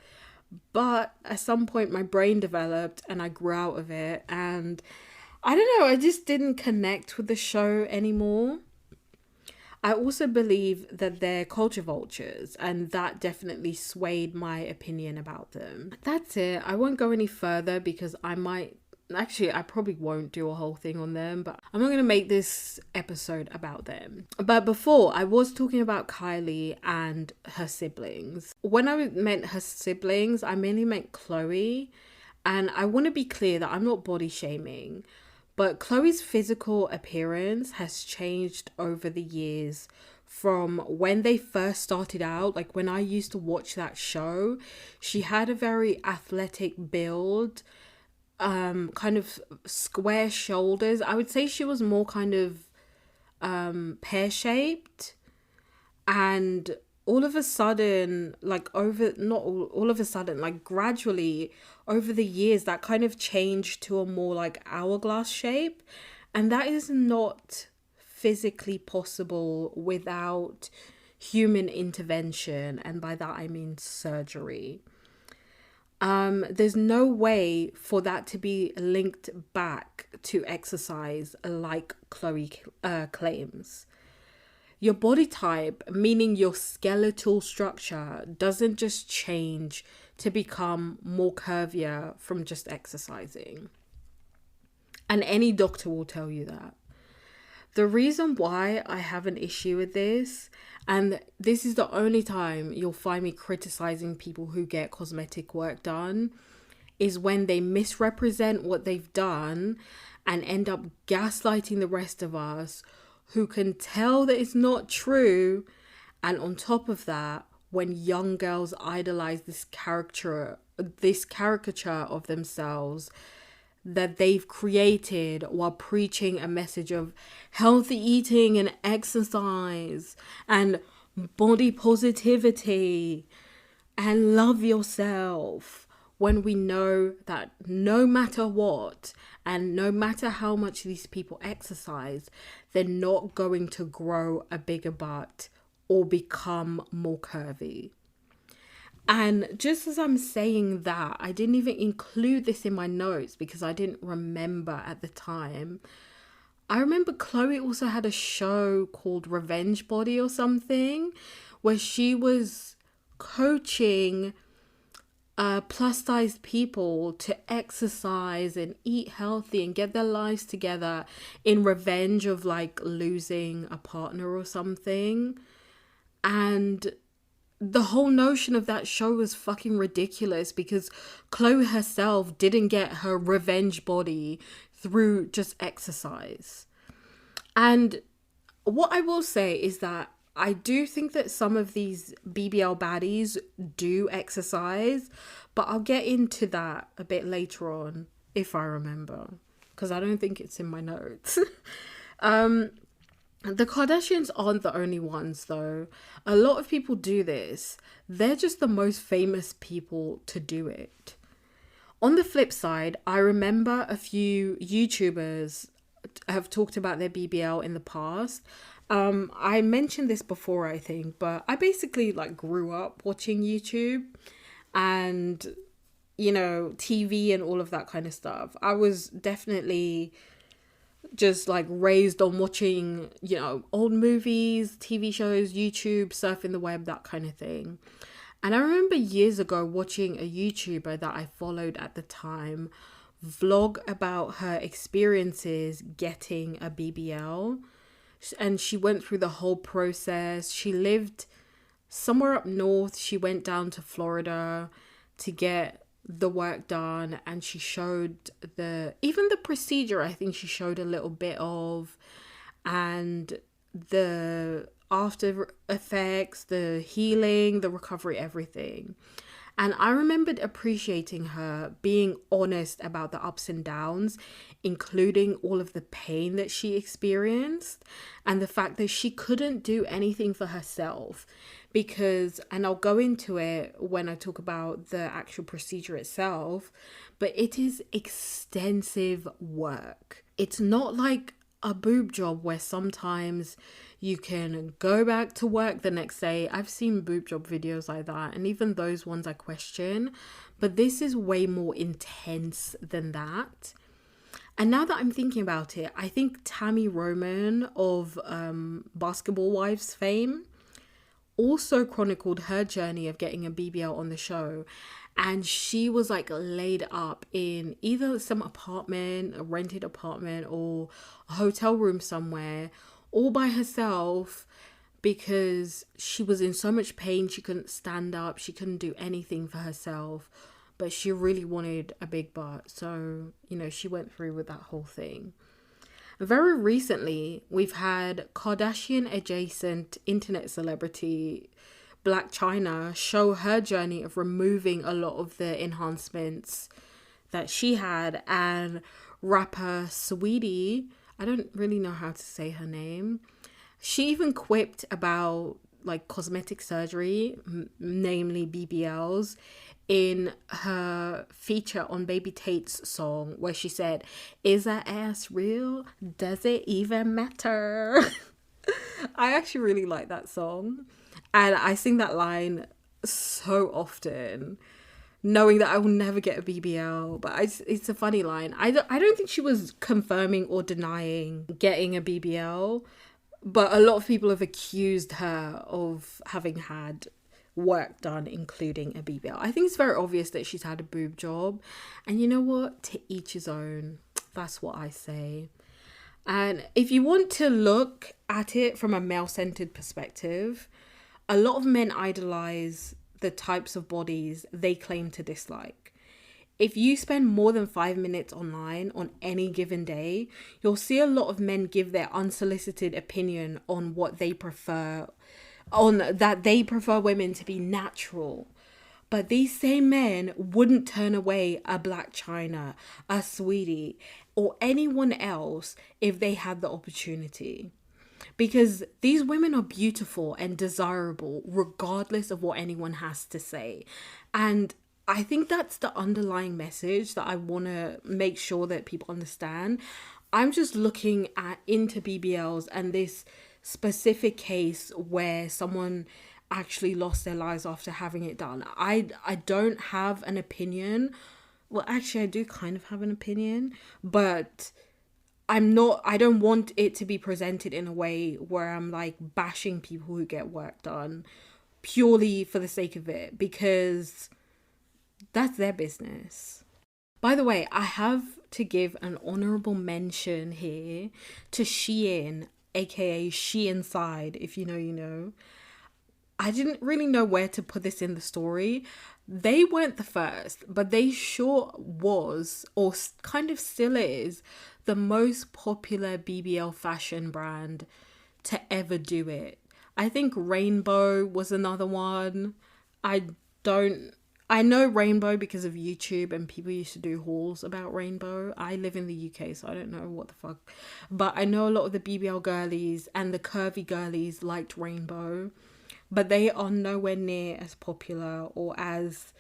But at some point my brain developed and I grew out of it, and I don't know, I just didn't connect with the show anymore. I also believe that they're culture vultures, and that definitely swayed my opinion about them. That's it. I won't go any further because I probably won't do a whole thing on them, but I'm not going to make this episode about them. But before, I was talking about Kylie and her siblings. When I meant her siblings, I mainly meant Khloe. And I want to be clear that I'm not body shaming, but Khloe's physical appearance has changed over the years from when they first started out. Like when I used to watch that show, she had a very athletic build, kind of square shoulders. I would say she was more kind of pear-shaped, and all of a sudden, gradually over the years, that kind of changed to a more like hourglass shape. And that is not physically possible without human intervention. And by that, I mean surgery. There's no way for that to be linked back to exercise like Khloe claims. Your body type, meaning your skeletal structure, doesn't just change to become more curvier from just exercising. And any doctor will tell you that. The reason why I have an issue with this, and this is the only time you'll find me criticizing people who get cosmetic work done, is when they misrepresent what they've done and end up gaslighting the rest of us who can tell that it's not true. And on top of that, when young girls idolize this caricature of themselves, that they've created while preaching a message of healthy eating and exercise and body positivity and love yourself, when we know that no matter what and no matter how much these people exercise, they're not going to grow a bigger butt or become more curvy. And just as I'm saying that, I didn't even include this in my notes because I didn't remember at the time. I remember Chloe also had a show called Revenge Body or something, where she was coaching plus size people to exercise and eat healthy and get their lives together in revenge of like losing a partner or something. And the whole notion of that show was fucking ridiculous because Chloe herself didn't get her revenge body through just exercise. And what I will say is that I do think that some of these BBL baddies do exercise, but I'll get into that a bit later on if I remember, because I don't think it's in my notes. The Kardashians aren't the only ones though. A lot of people do this. They're just the most famous people to do it. On the flip side, I remember a few YouTubers have talked about their BBL in the past. I mentioned this before, I think, but I basically like grew up watching YouTube and, you know, TV and all of that kind of stuff. I was definitely just like raised on watching, you know, old movies, TV shows, YouTube, surfing the web, that kind of thing. And I remember years ago watching a YouTuber that I followed at the time vlog about her experiences getting a BBL. And she went through the whole process. She lived somewhere up north. She went down to Florida to get the work done, and she showed even the procedure, I think she showed a little bit of, and the after effects, the healing, the recovery, everything. And I remembered appreciating her being honest about the ups and downs, including all of the pain that she experienced and the fact that she couldn't do anything for herself because, and I'll go into it when I talk about the actual procedure itself, but it is extensive work. It's not like a boob job where sometimes you can go back to work the next day. I've seen boob job videos like that, and even those ones I question, but this is way more intense than that. And now that I'm thinking about it, I think Tammy Roman of Basketball Wives fame also chronicled her journey of getting a BBL on the show. And she was like laid up in either some apartment, a rented apartment, or a hotel room somewhere, all by herself, because she was in so much pain. She couldn't stand up. She couldn't do anything for herself. But she really wanted a big butt. So, you know, she went through with that whole thing. Very recently, we've had Kardashian adjacent internet celebrity Black China show her journey of removing a lot of the enhancements that she had, and rapper Sweetie, I don't really know how to say her name, she even quipped about like cosmetic surgery, namely BBLs, in her feature on Baby Tate's song, where she said, "Is that ass real? Does it even matter?" I actually really like that song, and I sing that line so often, knowing that I will never get a BBL. But it's a funny line. I don't think she was confirming or denying getting a BBL, but a lot of people have accused her of having had work done, including a BBL. I think it's very obvious that she's had a boob job, and you know what? To each his own. That's what I say. And if you want to look at it from a male-centered perspective, a lot of men idolize the types of bodies they claim to dislike. If you spend more than 5 minutes online on any given day, you'll see a lot of men give their unsolicited opinion on what they prefer, on that they prefer women to be natural. But these same men wouldn't turn away a Black China, a Sweetie, or anyone else if they had the opportunity. Because these women are beautiful and desirable regardless of what anyone has to say. And I think that's the underlying message that I want to make sure that people understand. I'm just looking into BBLs and this specific case where someone actually lost their lives after having it done. I don't have an opinion. Well, actually, I do kind of have an opinion, but I don't want it to be presented in a way where I'm like bashing people who get work done purely for the sake of it, because that's their business. By the way, I have to give an honorable mention here to Shein, aka She Inside. If you know, you know. I didn't really know where to put this in the story. They weren't the first, but they sure was, or kind of still is, the most popular BBL fashion brand to ever do it. I think Rainbow was another one. I know Rainbow because of YouTube, and people used to do hauls about Rainbow. I live in the UK, so I don't know what the fuck. But I know a lot of the BBL girlies and the curvy girlies liked Rainbow. But they are nowhere near as popular or as...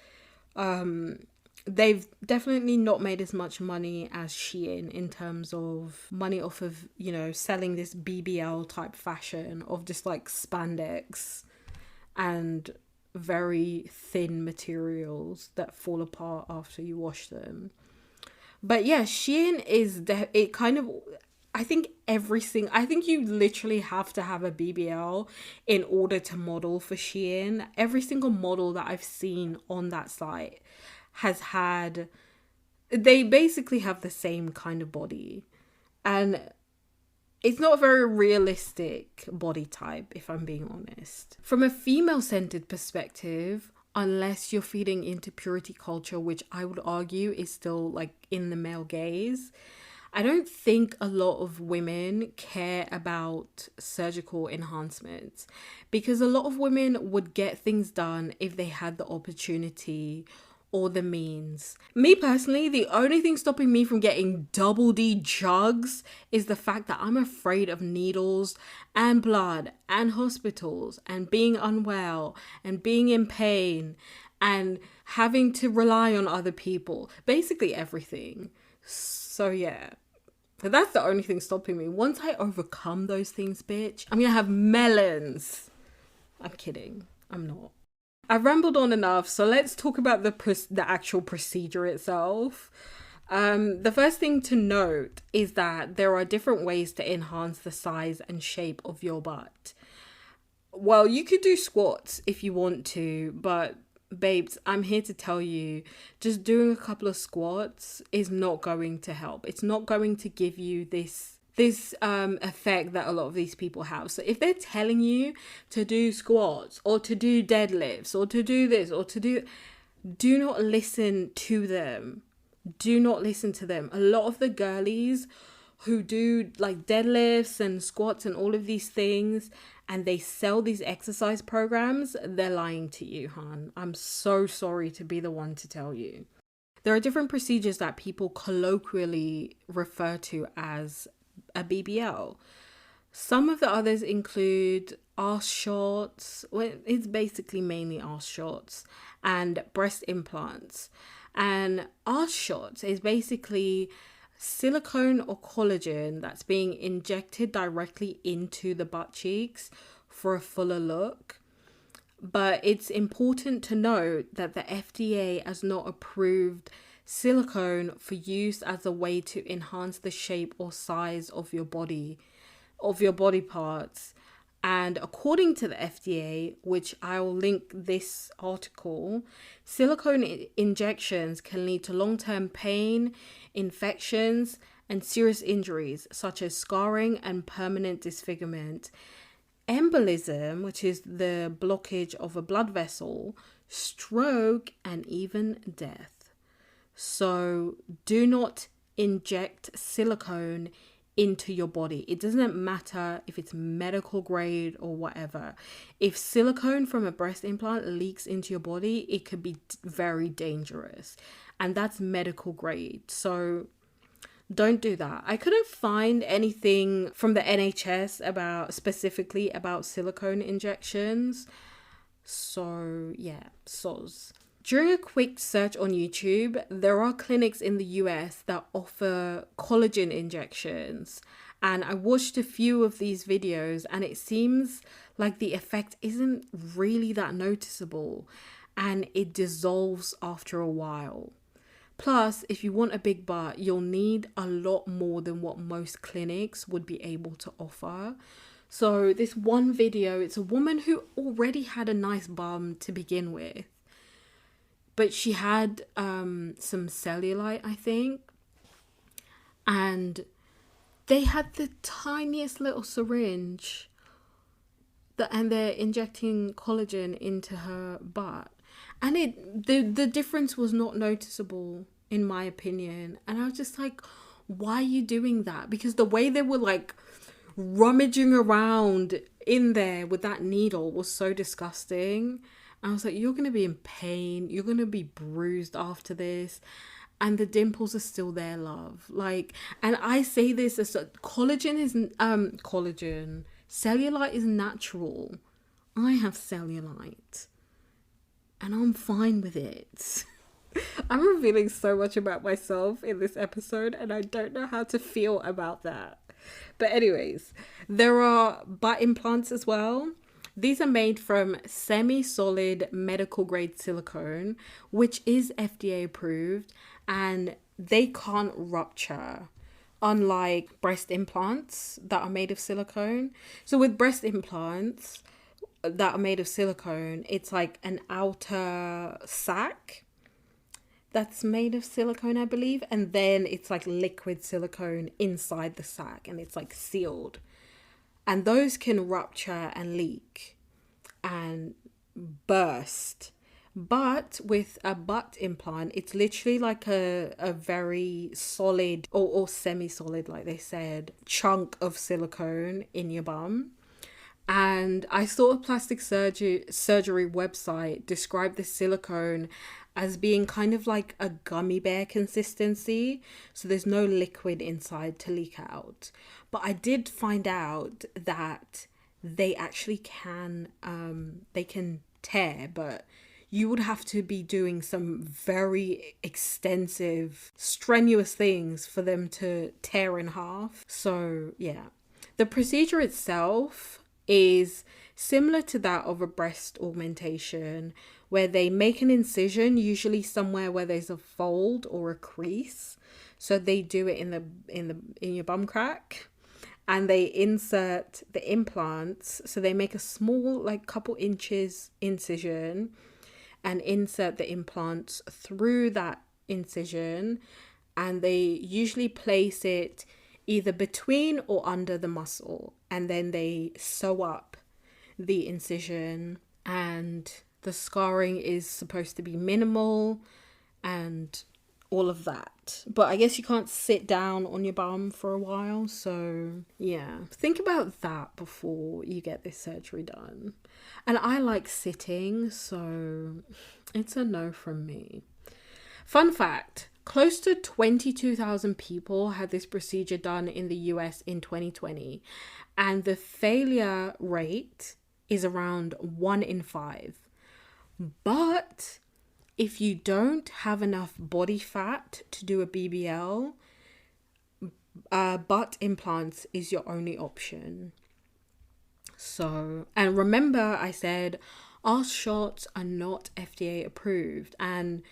they've definitely not made as much money as Shein in terms of money off of, you know, selling this BBL type fashion of just like spandex and very thin materials that fall apart after you wash them. But yeah, Shein is it kind of... I think you literally have to have a BBL in order to model for Shein. Every single model that I've seen on that site they basically have the same kind of body. And it's not a very realistic body type, if I'm being honest. From a female-centered perspective, unless you're feeding into purity culture, which I would argue is still like in the male gaze, I don't think a lot of women care about surgical enhancements, because a lot of women would get things done if they had the opportunity or the means. Me personally, the only thing stopping me from getting double D jugs is the fact that I'm afraid of needles and blood and hospitals and being unwell and being in pain and having to rely on other people. Basically everything. So yeah, but that's the only thing stopping me. Once I overcome those things, bitch, I'm gonna have melons. I'm kidding. I'm not. I've rambled on enough, so let's talk about the actual procedure itself. The first thing to note is that there are different ways to enhance the size and shape of your butt. Well, you could do squats if you want to, but babes, I'm here to tell you, just doing a couple of squats is not going to help. It's not going to give you this effect that a lot of these people have. So if they're telling you to do squats or to do deadlifts or to do this or do not listen to them. Do not listen to them. A lot of the girlies who do like deadlifts and squats and all of these things, and they sell these exercise programs, they're lying to you, hon. I'm so sorry to be the one to tell you. There are different procedures that people colloquially refer to as a BBL. Some of the others include arse shots. Well, it's basically mainly arse shots and breast implants. And arse shots is basically silicone or collagen that's being injected directly into the butt cheeks for a fuller look. But it's important to note that the FDA has not approved silicone for use as a way to enhance the shape or size of your body parts. And according to the FDA, which I'll link this article, silicone injections can lead to long-term pain, infections, and serious injuries such as scarring and permanent disfigurement, embolism, which is the blockage of a blood vessel, stroke, and even death. So do not inject silicone into your body. It doesn't matter if it's medical grade or whatever. If silicone from a breast implant leaks into your body, it could be very dangerous. And that's medical grade. So don't do that. I couldn't find anything from the NHS specifically about silicone injections. So yeah, soz. During a quick search on YouTube, there are clinics in the US that offer collagen injections. And I watched a few of these videos and it seems like the effect isn't really that noticeable and it dissolves after a while. Plus, if you want a big butt, you'll need a lot more than what most clinics would be able to offer. So this one video, it's a woman who already had a nice bum to begin with. But she had some cellulite, I think. And they had the tiniest little syringe. And they're injecting collagen into her butt. And the difference was not noticeable, in my opinion. And I was just like, why are you doing that? Because the way they were like rummaging around in there with that needle was so disgusting. I was like, you're going to be in pain. You're going to be bruised after this. And the dimples are still there, love. Like, and I say this as cellulite is natural. I have cellulite. And I'm fine with it. I'm revealing so much about myself in this episode. And I don't know how to feel about that. But anyways, there are butt implants as well. These are made from semi-solid medical grade silicone, which is FDA approved, and they can't rupture, unlike breast implants that are made of silicone. So with breast implants that are made of silicone, it's like an outer sac that's made of silicone, I believe, and then it's like liquid silicone inside the sac, and it's like sealed. And those can rupture and leak and burst. But with a butt implant, it's literally like a very solid or semi-solid, like they said, chunk of silicone in your bum. And I saw a plastic surgery website describe the silicone as being kind of like a gummy bear consistency. So there's no liquid inside to leak out. But I did find out that they actually can tear, but you would have to be doing some very extensive, strenuous things for them to tear in half. So yeah, the procedure itself is similar to that of a breast augmentation, where they make an incision, usually somewhere where there's a fold or a crease. So they do it in your bum crack, and they insert the implants. So they make a small, like couple inches incision and insert the implants through that incision, and they usually place it either between or under the muscle, and then they sew up the incision, and the scarring is supposed to be minimal and all of that. But I guess you can't sit down on your bum for a while, so yeah, think about that before you get this surgery done. And I like sitting, so it's a no from me. Fun fact, close to 22,000 people had this procedure done in the US in 2020, and the failure rate is around 1 in 5. But if you don't have enough body fat to do a BBL, butt implants is your only option. So, and remember I said our shots are not FDA approved, and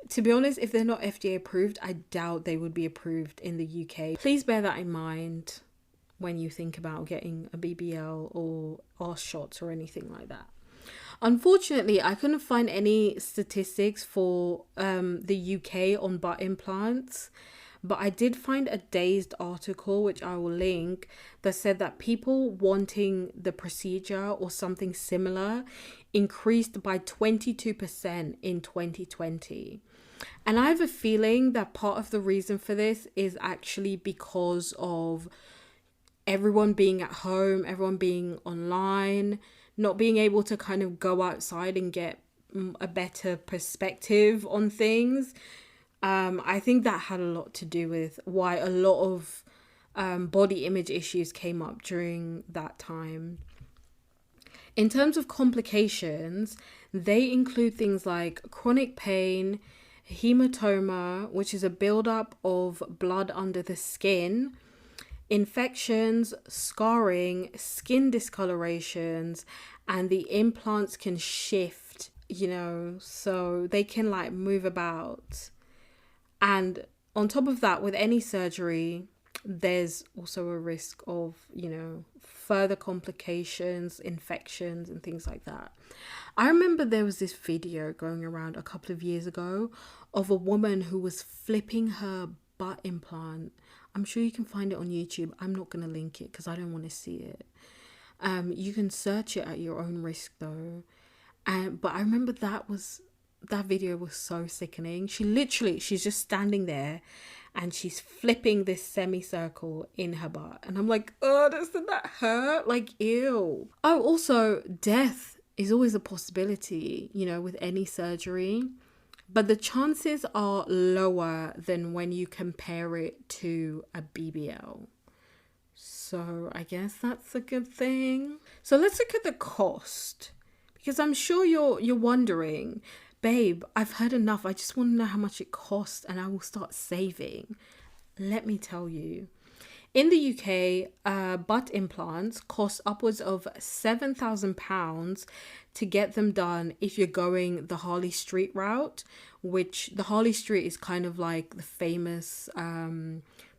to be honest, if they're not FDA approved, I doubt they would be approved in the UK. Please bear that in mind when you think about getting a BBL or arse shots or anything like that. Unfortunately, I couldn't find any statistics for the UK on butt implants, but I did find a Dazed article, which I will link, that said that people wanting the procedure or something similar increased by 22% in 2020. And I have a feeling that part of the reason for this is actually because of everyone being at home, everyone being online, not being able to kind of go outside and get a better perspective on things. I think that had a lot to do with why a lot of body image issues came up during that time. In terms of complications, they include things like chronic pain, hematoma, which is a buildup of blood under the skin, infections, scarring, skin discolorations, and the implants can shift, so they can like move about. And on top of that, with any surgery, there's also a risk of, further complications, infections, and things like that. I remember there was this video going around a couple of years ago of a woman who was flipping her butt implant. I'm sure you can find it on YouTube. I'm not going to link it because I don't want to see it. You can search it at your own risk though. But I remember that video was so sickening. She's just standing there and she's flipping this semicircle in her butt. And I'm like, oh, doesn't that hurt? Like, ew. Oh, also, death is always a possibility, with any surgery. But the chances are lower than when you compare it to a BBL. So I guess that's a good thing. So let's look at the cost. Because I'm sure you're wondering, babe, I've heard enough. I just want to know how much it costs and I will start saving. Let me tell you. In the UK, butt implants cost upwards of £7,000 to get them done if you're going the Harley Street route, which the Harley Street is kind of like the famous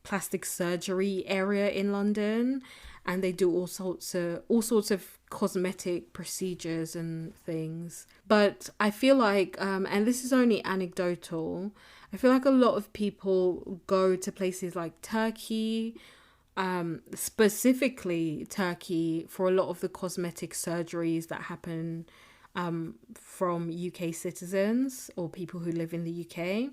plastic surgery area in London, and they do all sorts of cosmetic procedures and things. But I feel like, and this is only anecdotal, I feel like a lot of people go to places like Turkey, specifically Turkey, for a lot of the cosmetic surgeries that happen from UK citizens or people who live in the UK.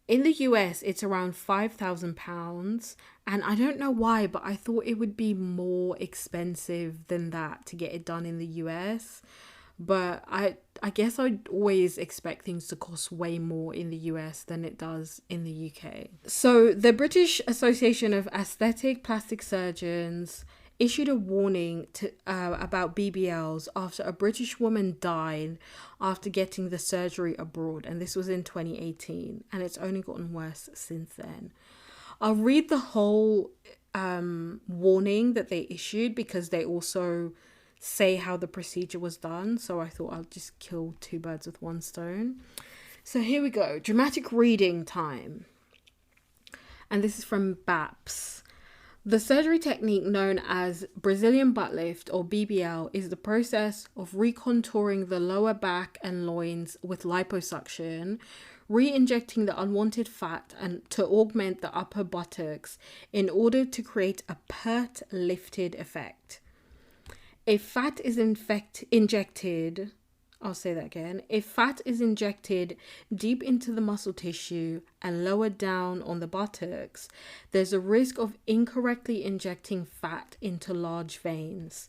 In the US, it's around £5,000, and I don't know why, but I thought it would be more expensive than that to get it done in the US. But I guess I'd always expect things to cost way more in the US than it does in the UK. So the British Association of Aesthetic Plastic Surgeons issued a warning about BBLs after a British woman died after getting the surgery abroad, and this was in 2018, and it's only gotten worse since then. I'll read the whole warning that they issued because they also say how the procedure was done, so I thought I'll just kill two birds with one stone. So here we go. Dramatic reading time. And this is from BAPS. The surgery technique known as Brazilian butt lift, or BBL, is the process of recontouring the lower back and loins with liposuction, re-injecting the unwanted fat and to augment the upper buttocks in order to create a pert lifted effect. If fat is injected, I'll say that again. If fat is injected deep into the muscle tissue and lower down on the buttocks, there's a risk of incorrectly injecting fat into large veins.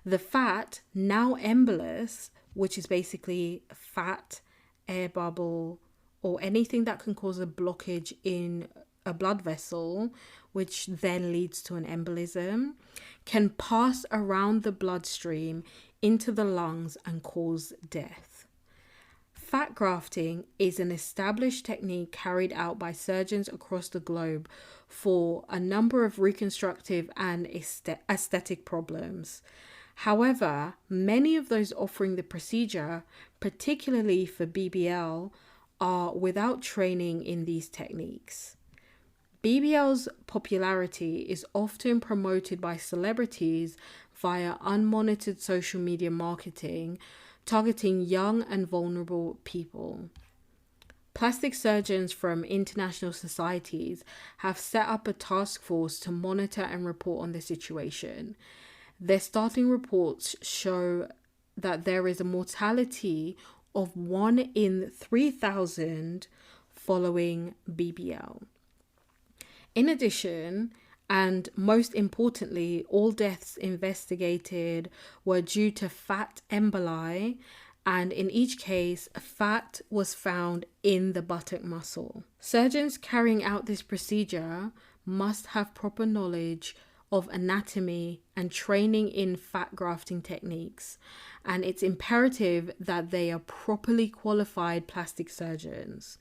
The fat, now embolus, which is basically fat, air bubble, or anything that can cause a blockage in a blood vessel, which then leads to an embolism, can pass around the bloodstream into the lungs and cause death. Fat grafting is an established technique carried out by surgeons across the globe for a number of reconstructive and aesthetic problems. However, many of those offering the procedure, particularly for BBL, are without training in these techniques. BBL's popularity is often promoted by celebrities via unmonitored social media marketing, targeting young and vulnerable people. Plastic surgeons from international societies have set up a task force to monitor and report on the situation. Their starting reports show that there is a mortality of 1 in 3,000 following BBL. In addition, And most importantly, all deaths investigated were due to fat emboli, and in each case, fat was found in the buttock muscle. Surgeons carrying out this procedure must have proper knowledge of anatomy and training in fat grafting techniques, and it's imperative that they are properly qualified plastic surgeons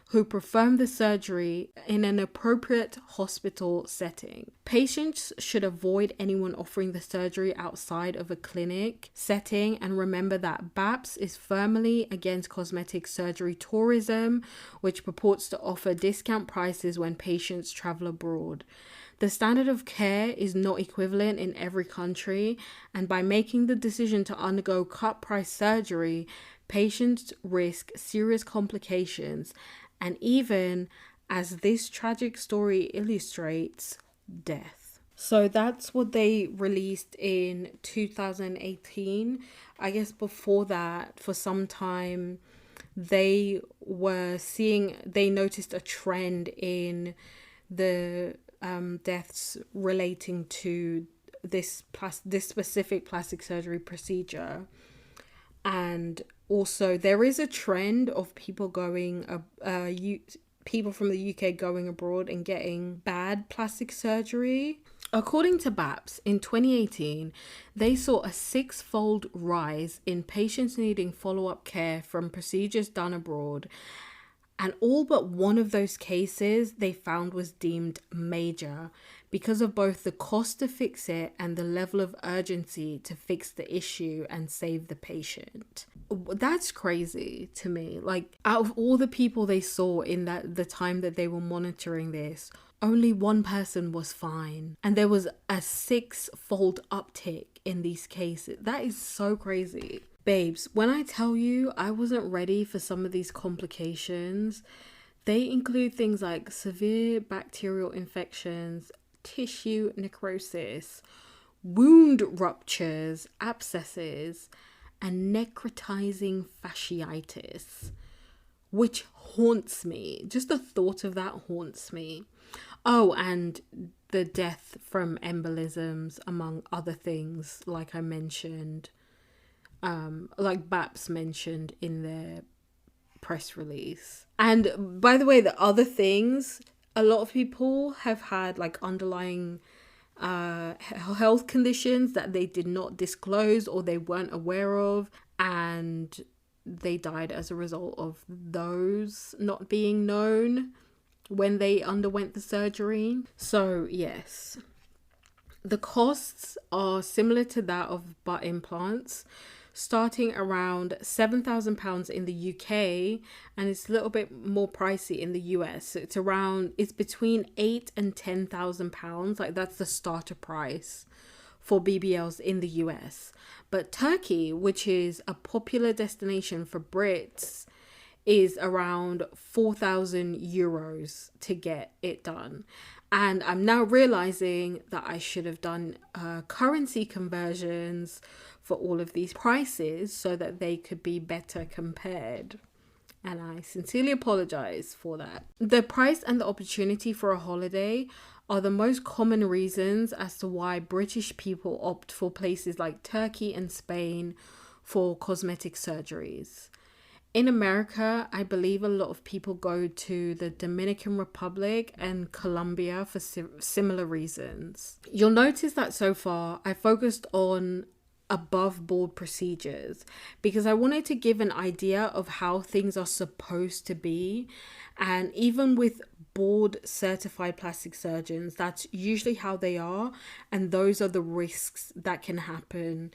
who perform the surgery in an appropriate hospital setting. Patients should avoid anyone offering the surgery outside of a clinic setting, and remember that BAPS is firmly against cosmetic surgery tourism, which purports to offer discount prices when patients travel abroad. The standard of care is not equivalent in every country, and by making the decision to undergo cut price surgery, patients risk serious complications and even, as this tragic story illustrates, death. So that's what they released in 2018. I guess before that, for some time, they noticed a trend in the deaths relating to this specific plastic surgery procedure. And also there is a trend of people people from the UK going abroad and getting bad plastic surgery. According to BAPS, in 2018, they saw a 6-fold rise in patients needing follow-up care from procedures done abroad. And all but one of those cases they found was deemed major because of both the cost to fix it and the level of urgency to fix the issue and save the patient. That's crazy to me. Like, out of all the people they saw in the time that they were monitoring this, only one person was fine. And there was a 6-fold uptick in these cases. That is so crazy. Babes, when I tell you I wasn't ready for some of these complications, they include things like severe bacterial infections, tissue necrosis, wound ruptures, abscesses, and necrotizing fasciitis, which haunts me. Just the thought of that haunts me. Oh, and the death from embolisms, among other things, like I mentioned. Like BAPS mentioned in their press release. And by the way, the other things, a lot of people have had like underlying health conditions that they did not disclose or they weren't aware of, and they died as a result of those not being known when they underwent the surgery. So yes, the costs are similar to that of butt implants, starting around £7,000 in the UK, and it's a little bit more pricey in the US. So it's between £8,000 and £10,000. Like, that's the starter price for BBLs in the US. But Turkey, which is a popular destination for Brits, is around €4,000 to get it done. And I'm now realizing that I should have done currency conversions for all of these prices so that they could be better compared. And I sincerely apologize for that. The price and the opportunity for a holiday are the most common reasons as to why British people opt for places like Turkey and Spain for cosmetic surgeries. In America, I believe a lot of people go to the Dominican Republic and Colombia for similar reasons. You'll notice that so far I focused on above board procedures because I wanted to give an idea of how things are supposed to be. And even with board certified plastic surgeons, that's usually how they are. And those are the risks that can happen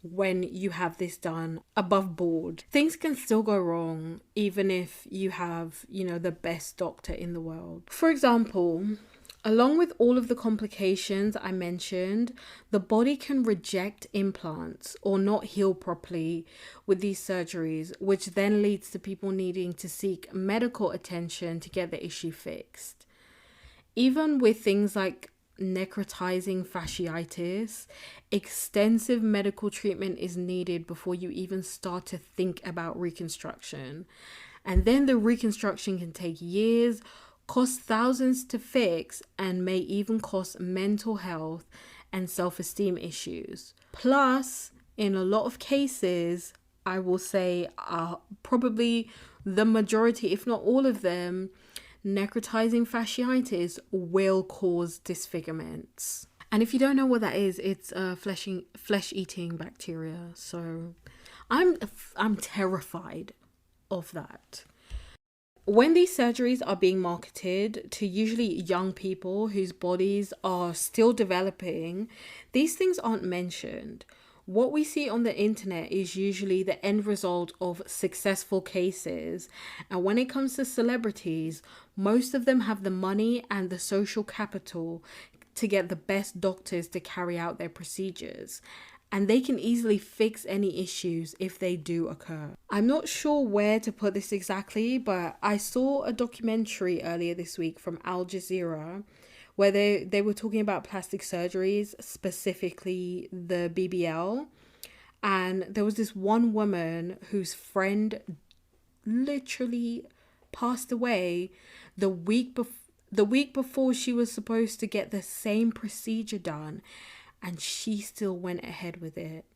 when you have this done above board. Things can still go wrong even if you have, the best doctor in the world. For example, along with all of the complications I mentioned, the body can reject implants or not heal properly with these surgeries, which then leads to people needing to seek medical attention to get the issue fixed. Even with things like necrotizing fasciitis, extensive medical treatment is needed before you even start to think about reconstruction. And then the reconstruction can take years, cost thousands to fix, and may even cause mental health and self-esteem issues. Plus, in a lot of cases, I will say probably the majority, if not all of them, necrotizing fasciitis will cause disfigurements. And if you don't know what that is, it's flesh-eating bacteria. So I'm terrified of that. When these surgeries are being marketed to usually young people whose bodies are still developing, these things aren't mentioned. What we see on the internet is usually the end result of successful cases. And when it comes to celebrities, most of them have the money and the social capital to get the best doctors to carry out their procedures. And they can easily fix any issues if they do occur. I'm not sure where to put this exactly, but I saw a documentary earlier this week from Al Jazeera where they were talking about plastic surgeries, specifically the BBL. And there was this one woman whose friend literally passed away the week before she was supposed to get the same procedure done. And she still went ahead with it.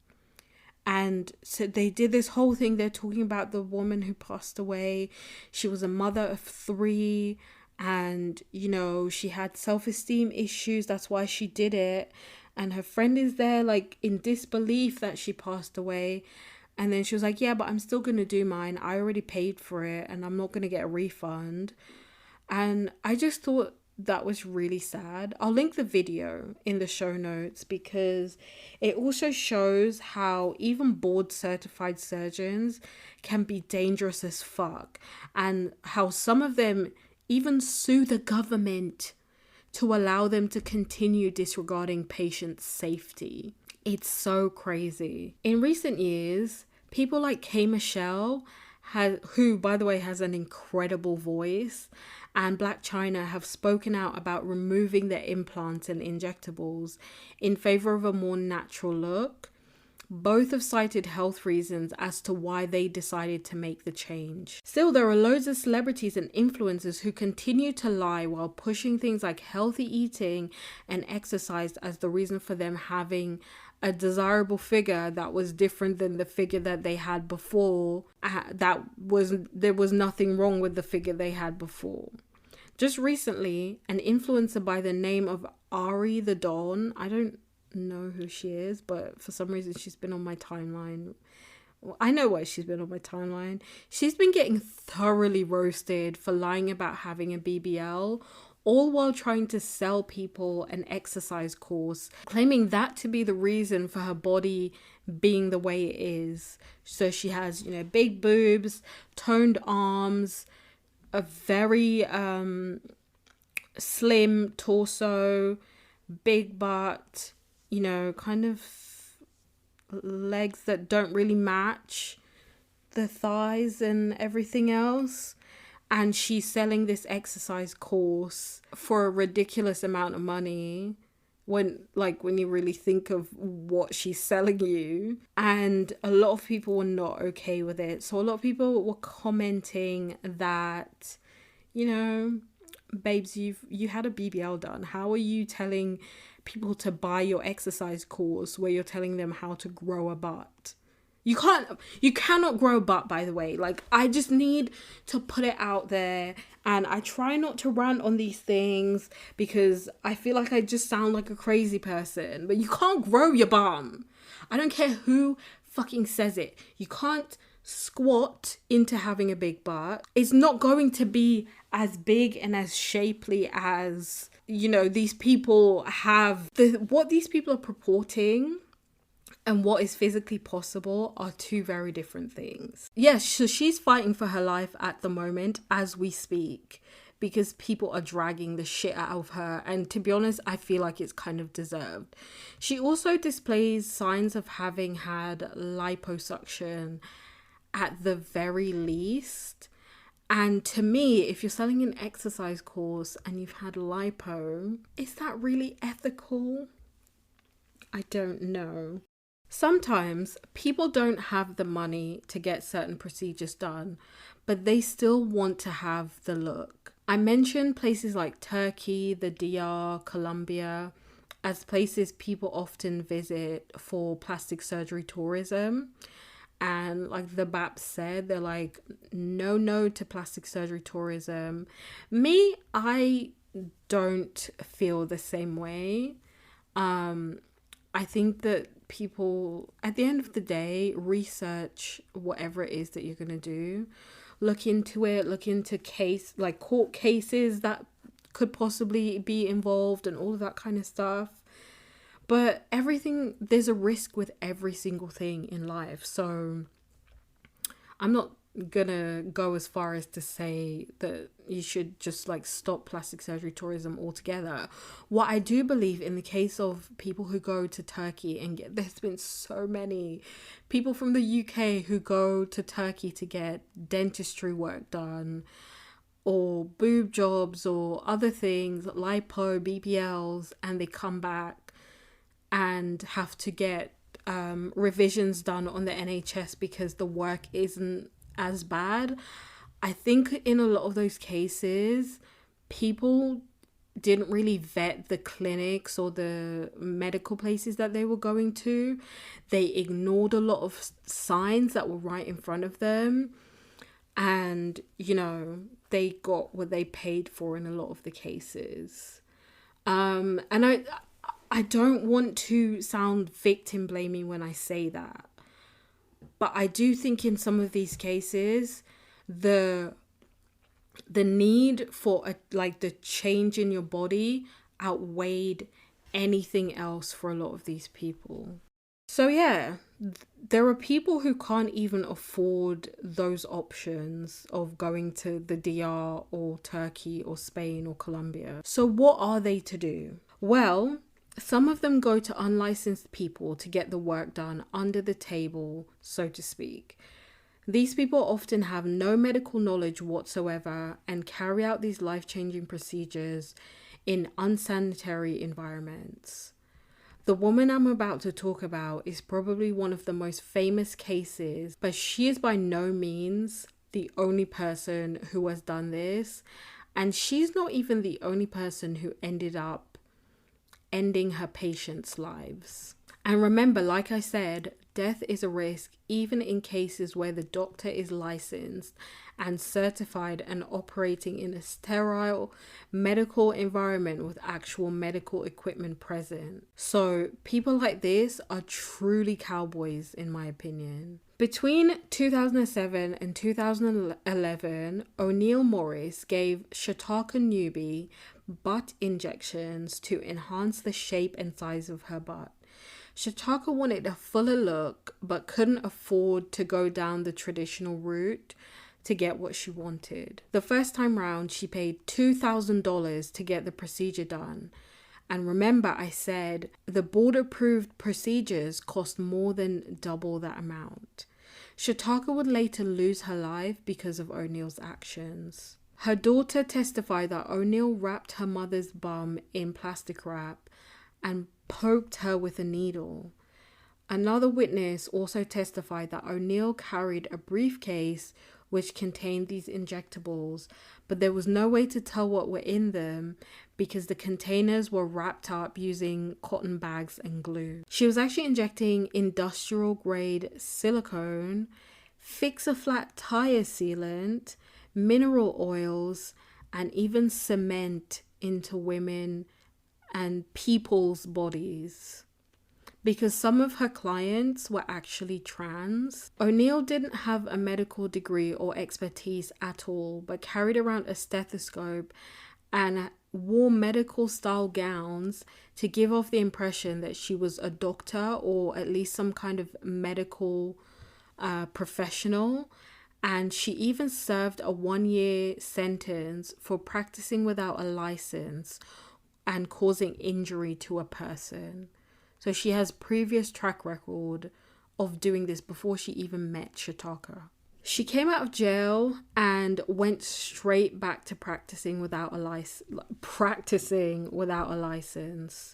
And so they did this whole thing. They're talking about the woman who passed away. She was a mother of 3. And, you know, she had self-esteem issues. That's why she did it. And her friend is there, like, in disbelief that she passed away. And then she was like, yeah, but I'm still going to do mine. I already paid for it. And I'm not going to get a refund. And I just thought that was really sad. I'll link the video in the show notes because it also shows how even board certified surgeons can be dangerous as fuck, and how some of them even sue the government to allow them to continue disregarding patients' safety. It's so crazy. In recent years, people like K. Michelle, who by the way has an incredible voice, and Black China have spoken out about removing their implants and injectables in favor of a more natural look. Both have cited health reasons as to why they decided to make the change. Still, there are loads of celebrities and influencers who continue to lie while pushing things like healthy eating and exercise as the reason for them having a desirable figure that was different than the figure that they had before. There was nothing wrong with the figure they had before. Just recently, an influencer by the name of Ari the Dawn, I don't know who she is, but for some reason she's been on my timeline. Well, I know why she's been on my timeline. She's been getting thoroughly roasted for lying about having a BBL, all while trying to sell people an exercise course, claiming that to be the reason for her body being the way it is. So she has, you know, big boobs, toned arms, a very slim torso, big butt, you know, kind of legs that don't really match the thighs and everything else. And she's selling this exercise course for a ridiculous amount of money when you really think of what she's selling you. And a lot of people were not okay with it. So a lot of people were commenting that, you know, babes, you had a BBL done. How are you telling people to buy your exercise course where you're telling them how to grow a butt? You cannot grow a butt, by the way. Like, I just need to put it out there. And I try not to rant on these things because I feel like I just sound like a crazy person. But you can't grow your bum. I don't care who fucking says it. You can't squat into having a big butt. It's not going to be as big and as shapely as, you know, these people have. What these people are purporting and what is physically possible are two very different things. Yes, so she's fighting for her life at the moment as we speak because people are dragging the shit out of her. And to be honest, I feel like it's kind of deserved. She also displays signs of having had liposuction at the very least. And to me, if you're selling an exercise course and you've had lipo, is that really ethical? I don't know. Sometimes people don't have the money to get certain procedures done, but they still want to have the look. I mentioned places like Turkey, the DR, Colombia, as places people often visit for plastic surgery tourism. And like the BAP said, they're like, no to plastic surgery tourism. Me, I don't feel the same way. I think that people, at the end of the day, research whatever it is that you're going to do. Look into it, look into court cases that could possibly be involved and all of that kind of stuff. But there's a risk with every single thing in life. So I'm not gonna go as far as to say that you should just like stop plastic surgery tourism altogether. What I do believe in the case of people who go to Turkey there's been so many people from the UK who go to Turkey to get dentistry work done or boob jobs or other things, lipo, BBLs, and they come back and have to get revisions done on the NHS because the work isn't as bad. I think in a lot of those cases, people didn't really vet the clinics or the medical places that they were going to. They ignored a lot of signs that were right in front of them. And, they got what they paid for in a lot of the cases. And I don't want to sound victim blaming when I say that. But I do think in some of these cases, the need for the change in your body outweighed anything else for a lot of these people. So yeah, there are people who can't even afford those options of going to the DR or Turkey or Spain or Colombia. So what are they to do? Well, some of them go to unlicensed people to get the work done under the table, so to speak. These people often have no medical knowledge whatsoever and carry out these life-changing procedures in unsanitary environments. The woman I'm about to talk about is probably one of the most famous cases, but she is by no means the only person who has done this, and she's not even the only person who ended up ending her patients' lives. And remember, like I said, death is a risk even in cases where the doctor is licensed and certified and operating in a sterile medical environment with actual medical equipment present. So people like this are truly cowboys, in my opinion. Between 2007 and 2011, O'Neill Morris gave Shataka Newby butt injections to enhance the shape and size of her butt. Shataka wanted a fuller look but couldn't afford to go down the traditional route to get what she wanted. The first time round, she paid $2,000 to get the procedure done. And remember, I said the board-approved procedures cost more than double that amount. Shataka would later lose her life because of O'Neill's actions. Her daughter testified that O'Neill wrapped her mother's bum in plastic wrap and poked her with a needle. Another witness also testified that O'Neill carried a briefcase which contained these injectables, but there was no way to tell what were in them because the containers were wrapped up using cotton bags and glue. She was actually injecting industrial grade silicone, fix-a-flat tire sealant, mineral oils, and even cement into women and people's bodies. Because some of her clients were actually trans. O'Neill didn't have a medical degree or expertise at all, but carried around a stethoscope and wore medical style gowns to give off the impression that she was a doctor or at least some kind of medical professional. And she even served a 1-year sentence for practicing without a license and causing injury to a person. So she has previous track record of doing this before she even met Shataka. She came out of jail and went straight back to practicing without a license.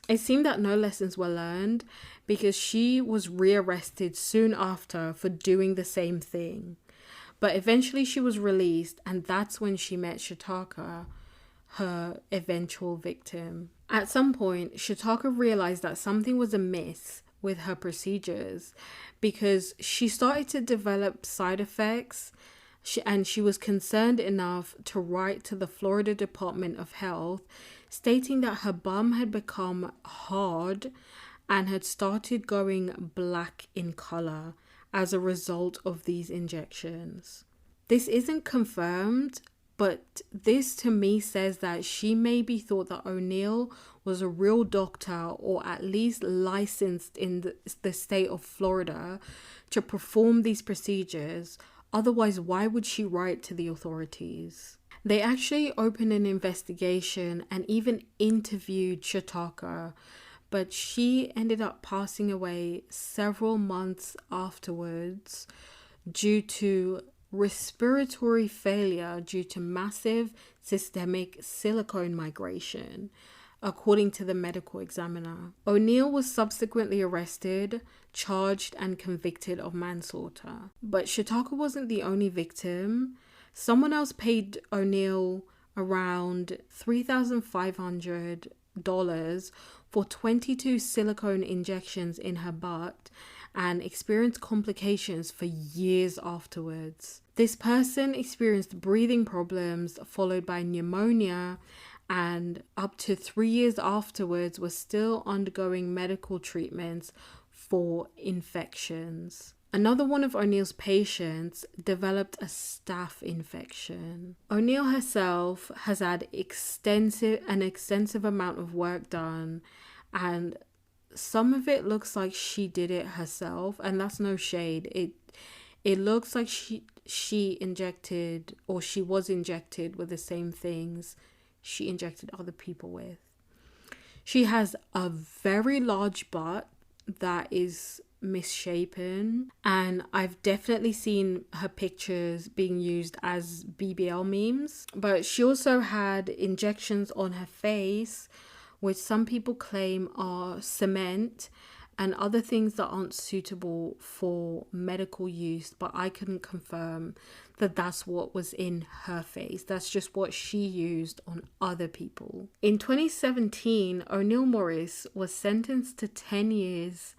It seemed that no lessons were learned because she was rearrested soon after for doing the same thing. But eventually she was released, and that's when she met Shataka. her eventual victim. At some point, Shataka realized that something was amiss with her procedures because she started to develop side effects, and she was concerned enough to write to the Florida Department of Health stating that her bum had become hard and had started going black in color as a result of these injections. This isn't confirmed, but this to me says that she maybe thought that O'Neill was a real doctor, or at least licensed in the state of Florida to perform these procedures. Otherwise, why would she write to the authorities? They actually opened an investigation and even interviewed Shataka, but she ended up passing away several months afterwards due to respiratory failure due to massive systemic silicone migration, according to the medical examiner. O'Neill was subsequently arrested, charged, and convicted of manslaughter. But Shataka wasn't the only victim. Someone else paid O'Neill around $3,500 for 22 silicone injections in her butt and experienced complications for years afterwards. This person experienced breathing problems followed by pneumonia, and up to 3 years afterwards was still undergoing medical treatments for infections. Another one of O'Neill's patients developed a staph infection. O'Neill herself has had an extensive amount of work done, and some of it looks like she did it herself, and that's no shade. It looks like she injected, or she was injected with the same things she injected other people with. She has a very large butt that is misshapen, and I've definitely seen her pictures being used as BBL memes. But she also had injections on her face, which some people claim are cement and other things that aren't suitable for medical use, but I couldn't confirm that that's what was in her face. That's just what she used on other people. In 2017, O'Neill Morris was sentenced to 10 years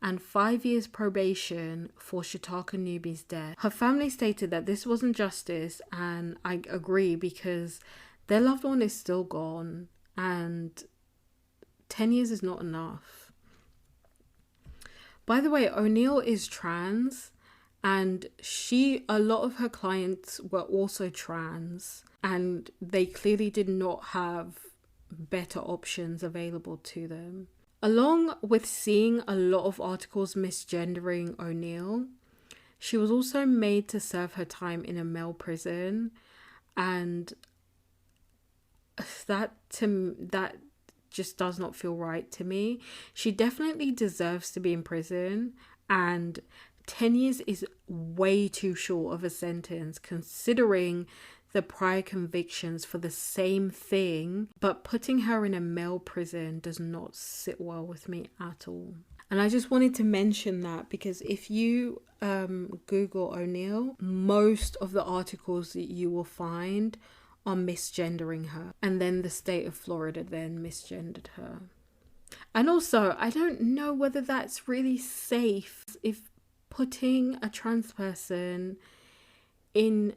and 5 years probation for Shataka Newby's death. Her family stated that this wasn't justice, and I agree, because their loved one is still gone and 10 years is not enough. By the way, O'Neill is trans, and a lot of her clients were also trans, and they clearly did not have better options available to them. Along with seeing a lot of articles misgendering O'Neill, she was also made to serve her time in a male prison, and that just does not feel right to me. She definitely deserves to be in prison, and 10 years is way too short of a sentence considering the prior convictions for the same thing, but putting her in a male prison does not sit well with me at all. And I just wanted to mention that because if you Google O'Neill, most of the articles that you will find are misgendering her, and then the state of Florida then misgendered her. And also, I don't know whether that's really safe if putting a trans person in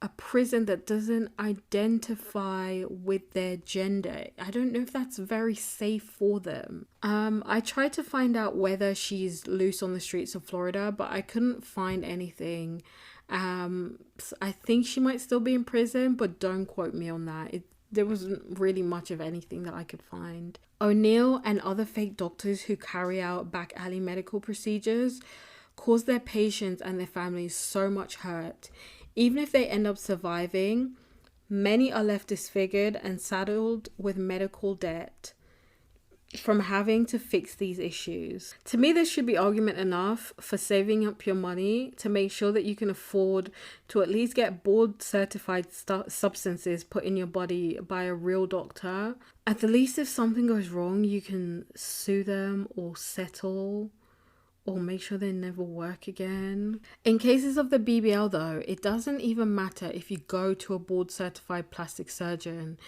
a prison that doesn't identify with their gender. I don't know if that's very safe for them. I tried to find out whether she's loose on the streets of Florida, but I couldn't find anything. I think she might still be in prison, but don't quote me on that. There wasn't really much of anything that I could find. O'Neill and other fake doctors who carry out back alley medical procedures cause their patients and their families so much hurt. Even if they end up surviving, many are left disfigured and saddled with medical debt from having to fix these issues. To me, there should be argument enough for saving up your money to make sure that you can afford to at least get board certified substances put in your body by a real doctor. At the least, if something goes wrong, you can sue them or settle or make sure they never work again. In cases of the BBL though, it doesn't even matter if you go to a board certified plastic surgeon,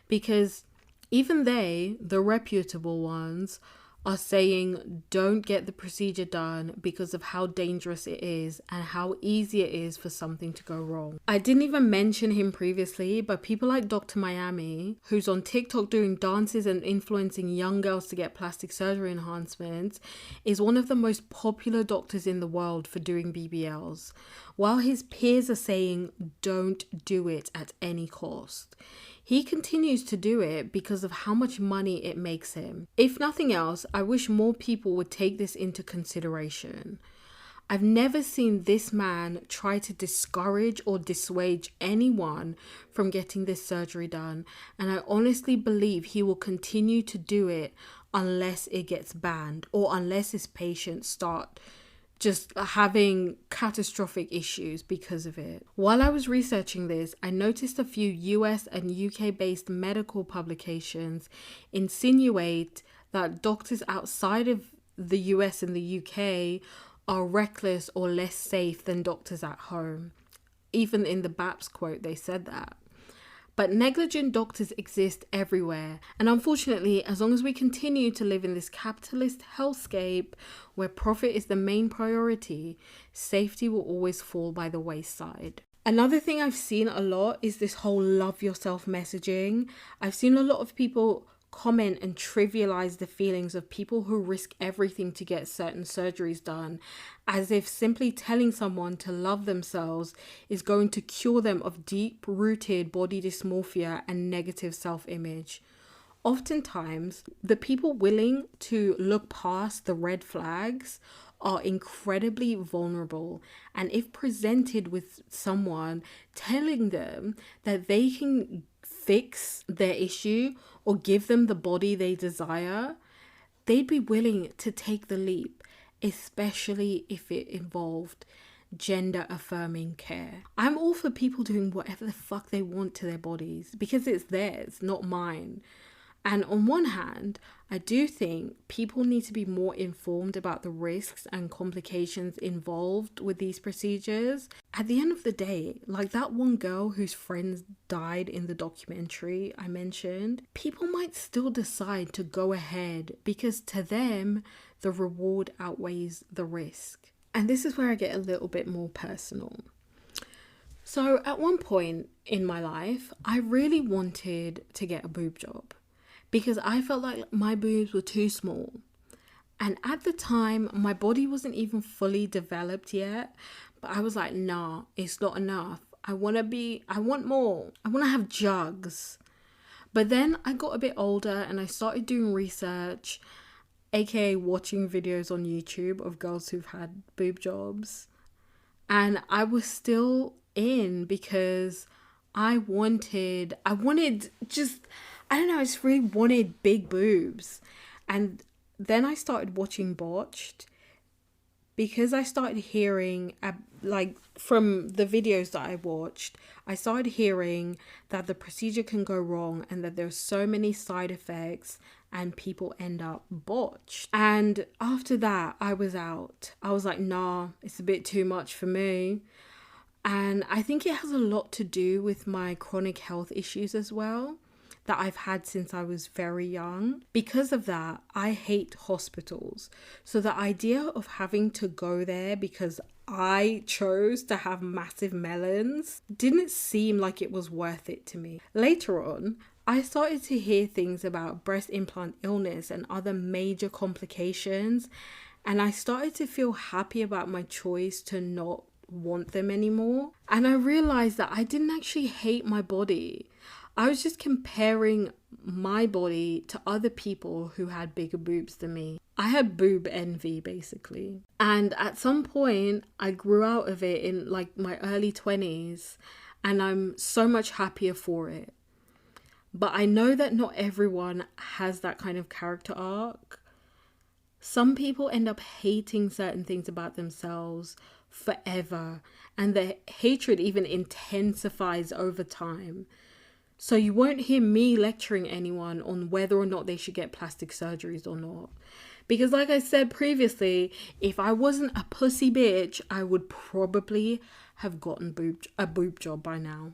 because even they, the reputable ones, are saying don't get the procedure done because of how dangerous it is and how easy it is for something to go wrong. I didn't even mention him previously, but people like Dr. Miami, who's on TikTok doing dances and influencing young girls to get plastic surgery enhancements, is one of the most popular doctors in the world for doing BBLs, while his peers are saying don't do it at any cost. He continues to do it because of how much money it makes him. If nothing else, I wish more people would take this into consideration. I've never seen this man try to discourage or dissuade anyone from getting this surgery done, and I honestly believe he will continue to do it unless it gets banned or unless his patients start just having catastrophic issues because of it. While I was researching this, I noticed a few US and UK based medical publications insinuate that doctors outside of the US and the UK are reckless or less safe than doctors at home. Even in the BAPS quote, they said that. But negligent doctors exist everywhere. And unfortunately, as long as we continue to live in this capitalist hellscape where profit is the main priority, safety will always fall by the wayside. Another thing I've seen a lot is this whole love yourself messaging. I've seen a lot of people comment and trivialize the feelings of people who risk everything to get certain surgeries done, as if simply telling someone to love themselves is going to cure them of deep-rooted body dysmorphia and negative self-image. Oftentimes, the people willing to look past the red flags are incredibly vulnerable, and if presented with someone telling them that they can fix their issue or give them the body they desire, they'd be willing to take the leap, especially if it involved gender affirming care. I'm all for people doing whatever the fuck they want to their bodies because it's theirs, not mine. And on one hand, I do think people need to be more informed about the risks and complications involved with these procedures. At the end of the day, like that one girl whose friends died in the documentary I mentioned, people might still decide to go ahead because to them, the reward outweighs the risk. And this is where I get a little bit more personal. So at one point in my life, I really wanted to get a boob job, because I felt like my boobs were too small. And at the time, my body wasn't even fully developed yet. But I was like, nah, it's not enough. I want more. I want to have jugs. But then I got a bit older and I started doing research, aka watching videos on YouTube of girls who've had boob jobs. And I was still in because I just really wanted big boobs. And then I started watching Botched because I started hearing, from the videos that I watched, I started hearing that the procedure can go wrong and that there's so many side effects and people end up botched. And after that, I was out. I was like, nah, it's a bit too much for me. And I think it has a lot to do with my chronic health issues as well, that I've had since I was very young. Because of that, I hate hospitals. So the idea of having to go there because I chose to have massive melons didn't seem like it was worth it to me. Later on, I started to hear things about breast implant illness and other major complications, and I started to feel happy about my choice to not want them anymore. And I realized that I didn't actually hate my body. I was just comparing my body to other people who had bigger boobs than me. I had boob envy, basically. And at some point, I grew out of it in my early 20s, and I'm so much happier for it. But I know that not everyone has that kind of character arc. Some people end up hating certain things about themselves forever, and their hatred even intensifies over time. So you won't hear me lecturing anyone on whether or not they should get plastic surgeries or not, Because like I said previously, if I wasn't a pussy bitch, I would probably have gotten a boob job by now.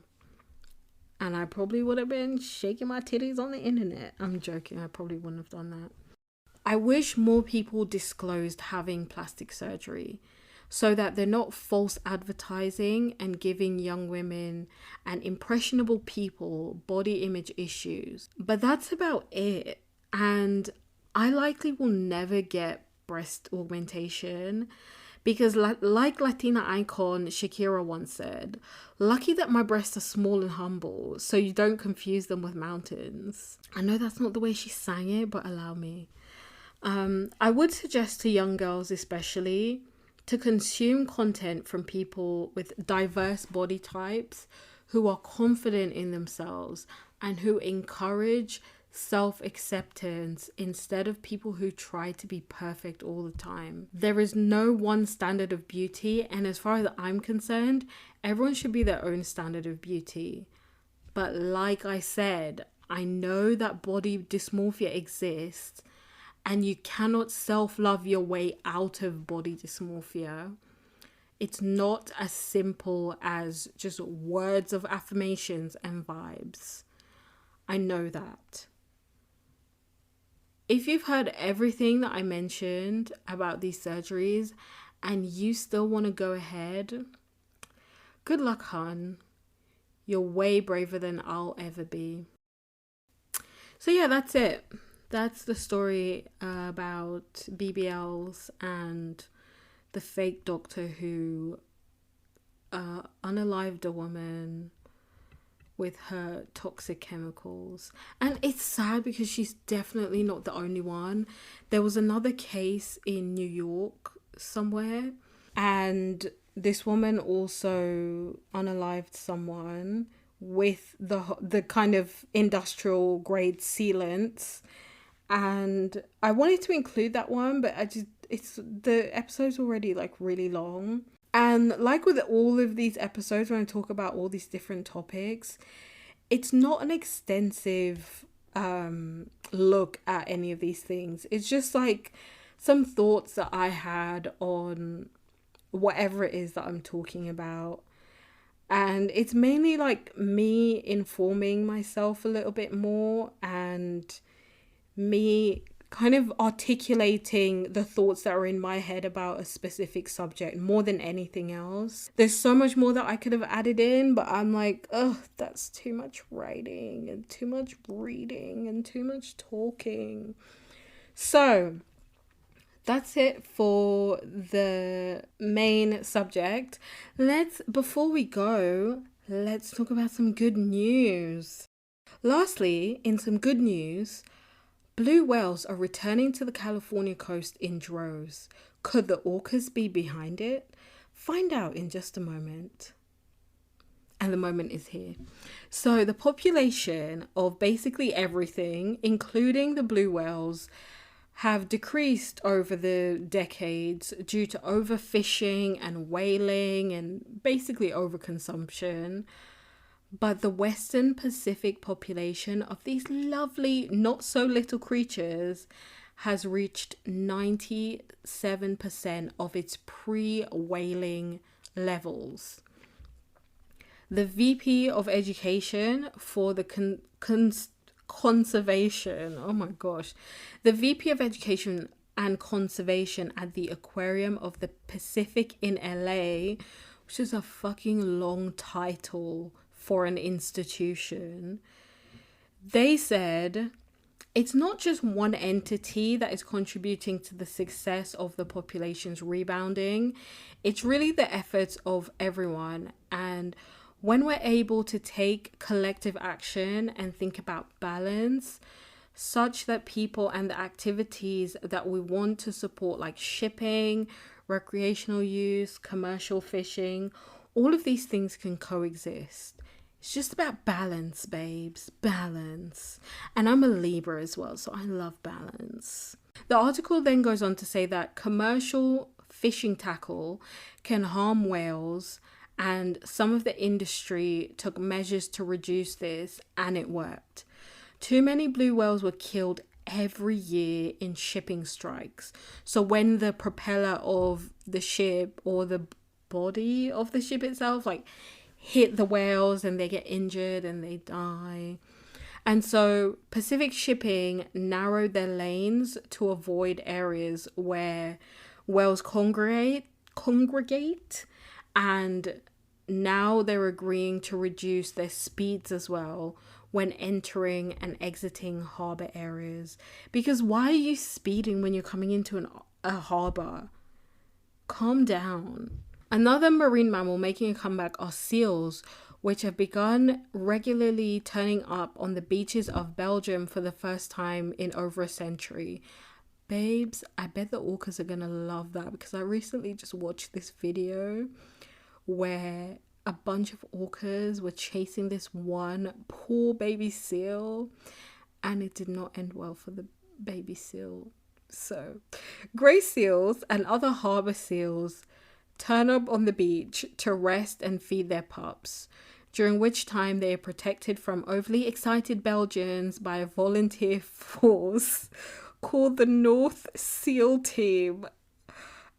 And I probably would have been shaking my titties on the internet. I'm joking, I probably wouldn't have done that. I wish more people disclosed having plastic surgery so that they're not false advertising and giving young women and impressionable people body image issues. But that's about it. And I likely will never get breast augmentation because like Latina icon Shakira once said, lucky that my breasts are small and humble so you don't confuse them with mountains. I know that's not the way she sang it, but allow me. I would suggest to young girls especially to consume content from people with diverse body types who are confident in themselves and who encourage self-acceptance instead of people who try to be perfect all the time. There is no one standard of beauty, and as far as I'm concerned, everyone should be their own standard of beauty. But like I said, I know that body dysmorphia exists and you cannot self-love your way out of body dysmorphia. It's not as simple as just words of affirmations and vibes. I know that. If you've heard everything that I mentioned about these surgeries and you still want to go ahead, good luck, hun. You're way braver than I'll ever be. So yeah, that's it. That's the story about BBLs and the fake doctor who unalived a woman with her toxic chemicals. And it's sad because she's definitely not the only one. There was another case in New York somewhere, and this woman also unalived someone with the kind of industrial grade sealants. And I wanted to include that one, but the episode's already like really long. And like with all of these episodes, when I talk about all these different topics, it's not an extensive look at any of these things. It's just like some thoughts that I had on whatever it is that I'm talking about. And it's mainly like me informing myself a little bit more and me kind of articulating the thoughts that are in my head about a specific subject more than anything else. There's so much more that I could have added in, but I'm like, that's too much writing and too much reading and too much talking. So that's it for the main subject. Before we go, let's talk about some good news. Lastly, in some good news, blue whales are returning to the California coast in droves. Could the orcas be behind it? Find out in just a moment. And the moment is here. So the population of basically everything, including the blue whales, have decreased over the decades due to overfishing and whaling and basically overconsumption. But the Western Pacific population of these lovely, not so little creatures has reached 97% of its pre-whaling levels. The VP of Education for the conservation, the VP of Education and Conservation at the Aquarium of the Pacific in LA, which is a fucking long title for an institution, they said it's not just one entity that is contributing to the success of the population's rebounding. It's really the efforts of everyone. And when we're able to take collective action and think about balance, such that people and the activities that we want to support, like shipping, recreational use, commercial fishing, all of these things can coexist. It's just about balance, babes. Balance. And I'm a Libra as well, so I love balance. The article then goes on to say that commercial fishing tackle can harm whales, and some of the industry took measures to reduce this, and it worked. Too many blue whales were killed every year in shipping strikes. So when the propeller of the ship or the body of the ship itself like hit the whales and they get injured and they die. And so Pacific Shipping narrowed their lanes to avoid areas where whales congregate, and now they're agreeing to reduce their speeds as well when entering and exiting harbour areas. Because why are you speeding when you're coming into a harbour? Calm down. Another marine mammal making a comeback are seals, which have begun regularly turning up on the beaches of Belgium for the first time in over a century. Babes, I bet the orcas are gonna love that, because I recently just watched this video where a bunch of orcas were chasing this one poor baby seal, and it did not end well for the baby seal. So, grey seals and other harbour seals turn up on the beach to rest and feed their pups, during which time they are protected from overly excited Belgians by a volunteer force called the North SEAL Team.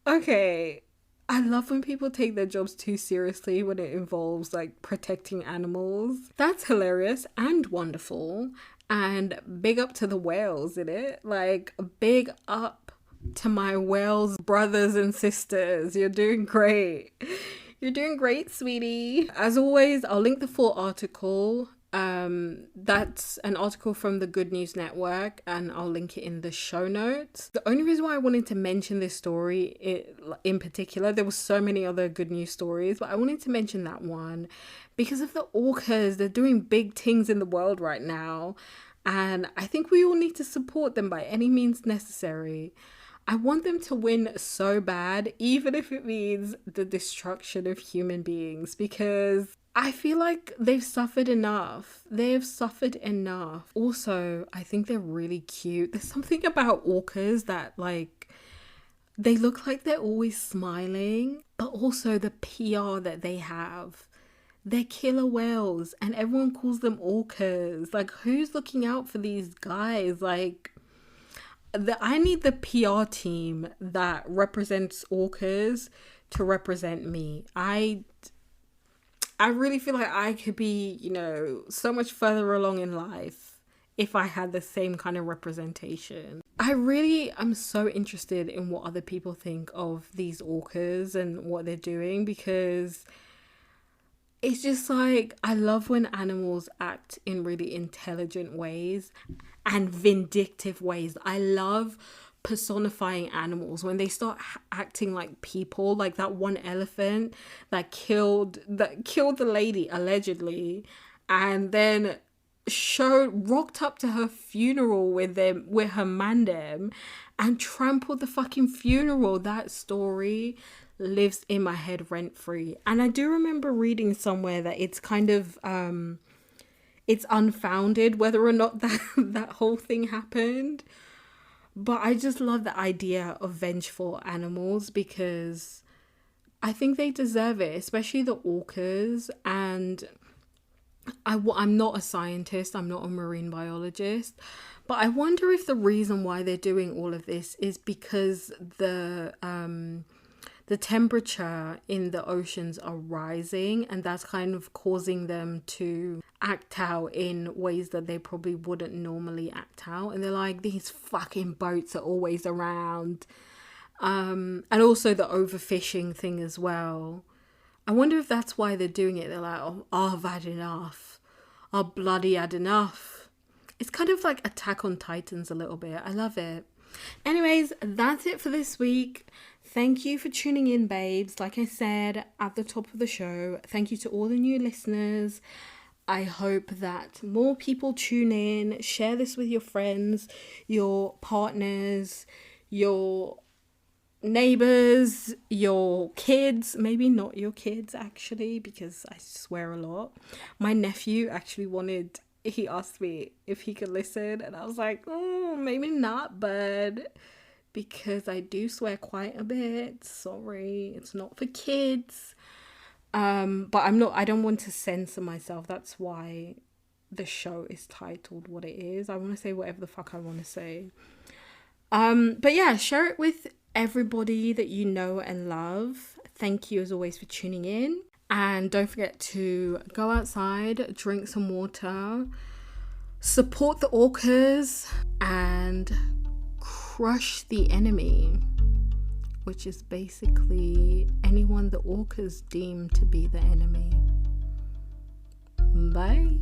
Okay, I love when people take their jobs too seriously when it involves like protecting animals. That's hilarious and wonderful. And big up to the whales in it. Like, big up to my whales brothers and sisters. You're doing great. You're doing great, sweetie. As always, I'll link the full article. That's an article from the Good News Network, and I'll link it in the show notes. The only reason why I wanted to mention this story in particular, there were so many other good news stories, but I wanted to mention that one because of the orcas. They're doing big things in the world right now, and I think we all need to support them by any means necessary. I want them to win so bad, even if it means the destruction of human beings, because I feel like they've suffered enough. They've suffered enough. Also, I think they're really cute. There's something about orcas that, like, they look like they're always smiling, but also the PR that they have. They're killer whales, and everyone calls them orcas. Like, who's looking out for these guys? Like, I need the PR team that represents orcas to represent me. I really feel like I could be, so much further along in life if I had the same kind of representation. I really am so interested in what other people think of these orcas and what they're doing, because it's just like, I love when animals act in really intelligent ways and vindictive ways. I love personifying animals when they start acting like people, like that one elephant that killed the lady allegedly, and then rocked up to her funeral with her mandem and trampled the fucking funeral. That story lives in my head rent free, and I do remember reading somewhere that it's kind of it's unfounded whether or not that whole thing happened. But I just love the idea of vengeful animals, because I think they deserve it, especially the orcas. And I'm not a scientist, I'm not a marine biologist, but I wonder if the reason why they're doing all of this is because the temperature in the oceans are rising, and that's kind of causing them to act out in ways that they probably wouldn't normally act out. And they're like, these fucking boats are always around. And also the overfishing thing as well. I wonder if that's why they're doing it. They're like, oh, I've had enough. I've bloody had enough. It's kind of like Attack on Titans a little bit. I love it. Anyways, that's it for this week. Thank you for tuning in, babes. Like I said at the top of the show, thank you to all the new listeners. I hope that more people tune in, share this with your friends, your partners, your neighbors, your kids. Maybe not your kids, actually, because I swear a lot. My nephew actually he asked me if he could listen, and I was like, oh, maybe not, bud, because I do swear quite a bit. Sorry, it's not for kids. But I don't want to censor myself. That's why the show is titled what it is. I want to say whatever the fuck I want to say. But yeah, share it with everybody that you know and love. Thank you as always for tuning in. And don't forget to go outside, drink some water, support the orcas, and crush the enemy, which is basically anyone the orcas deem to be the enemy. Bye.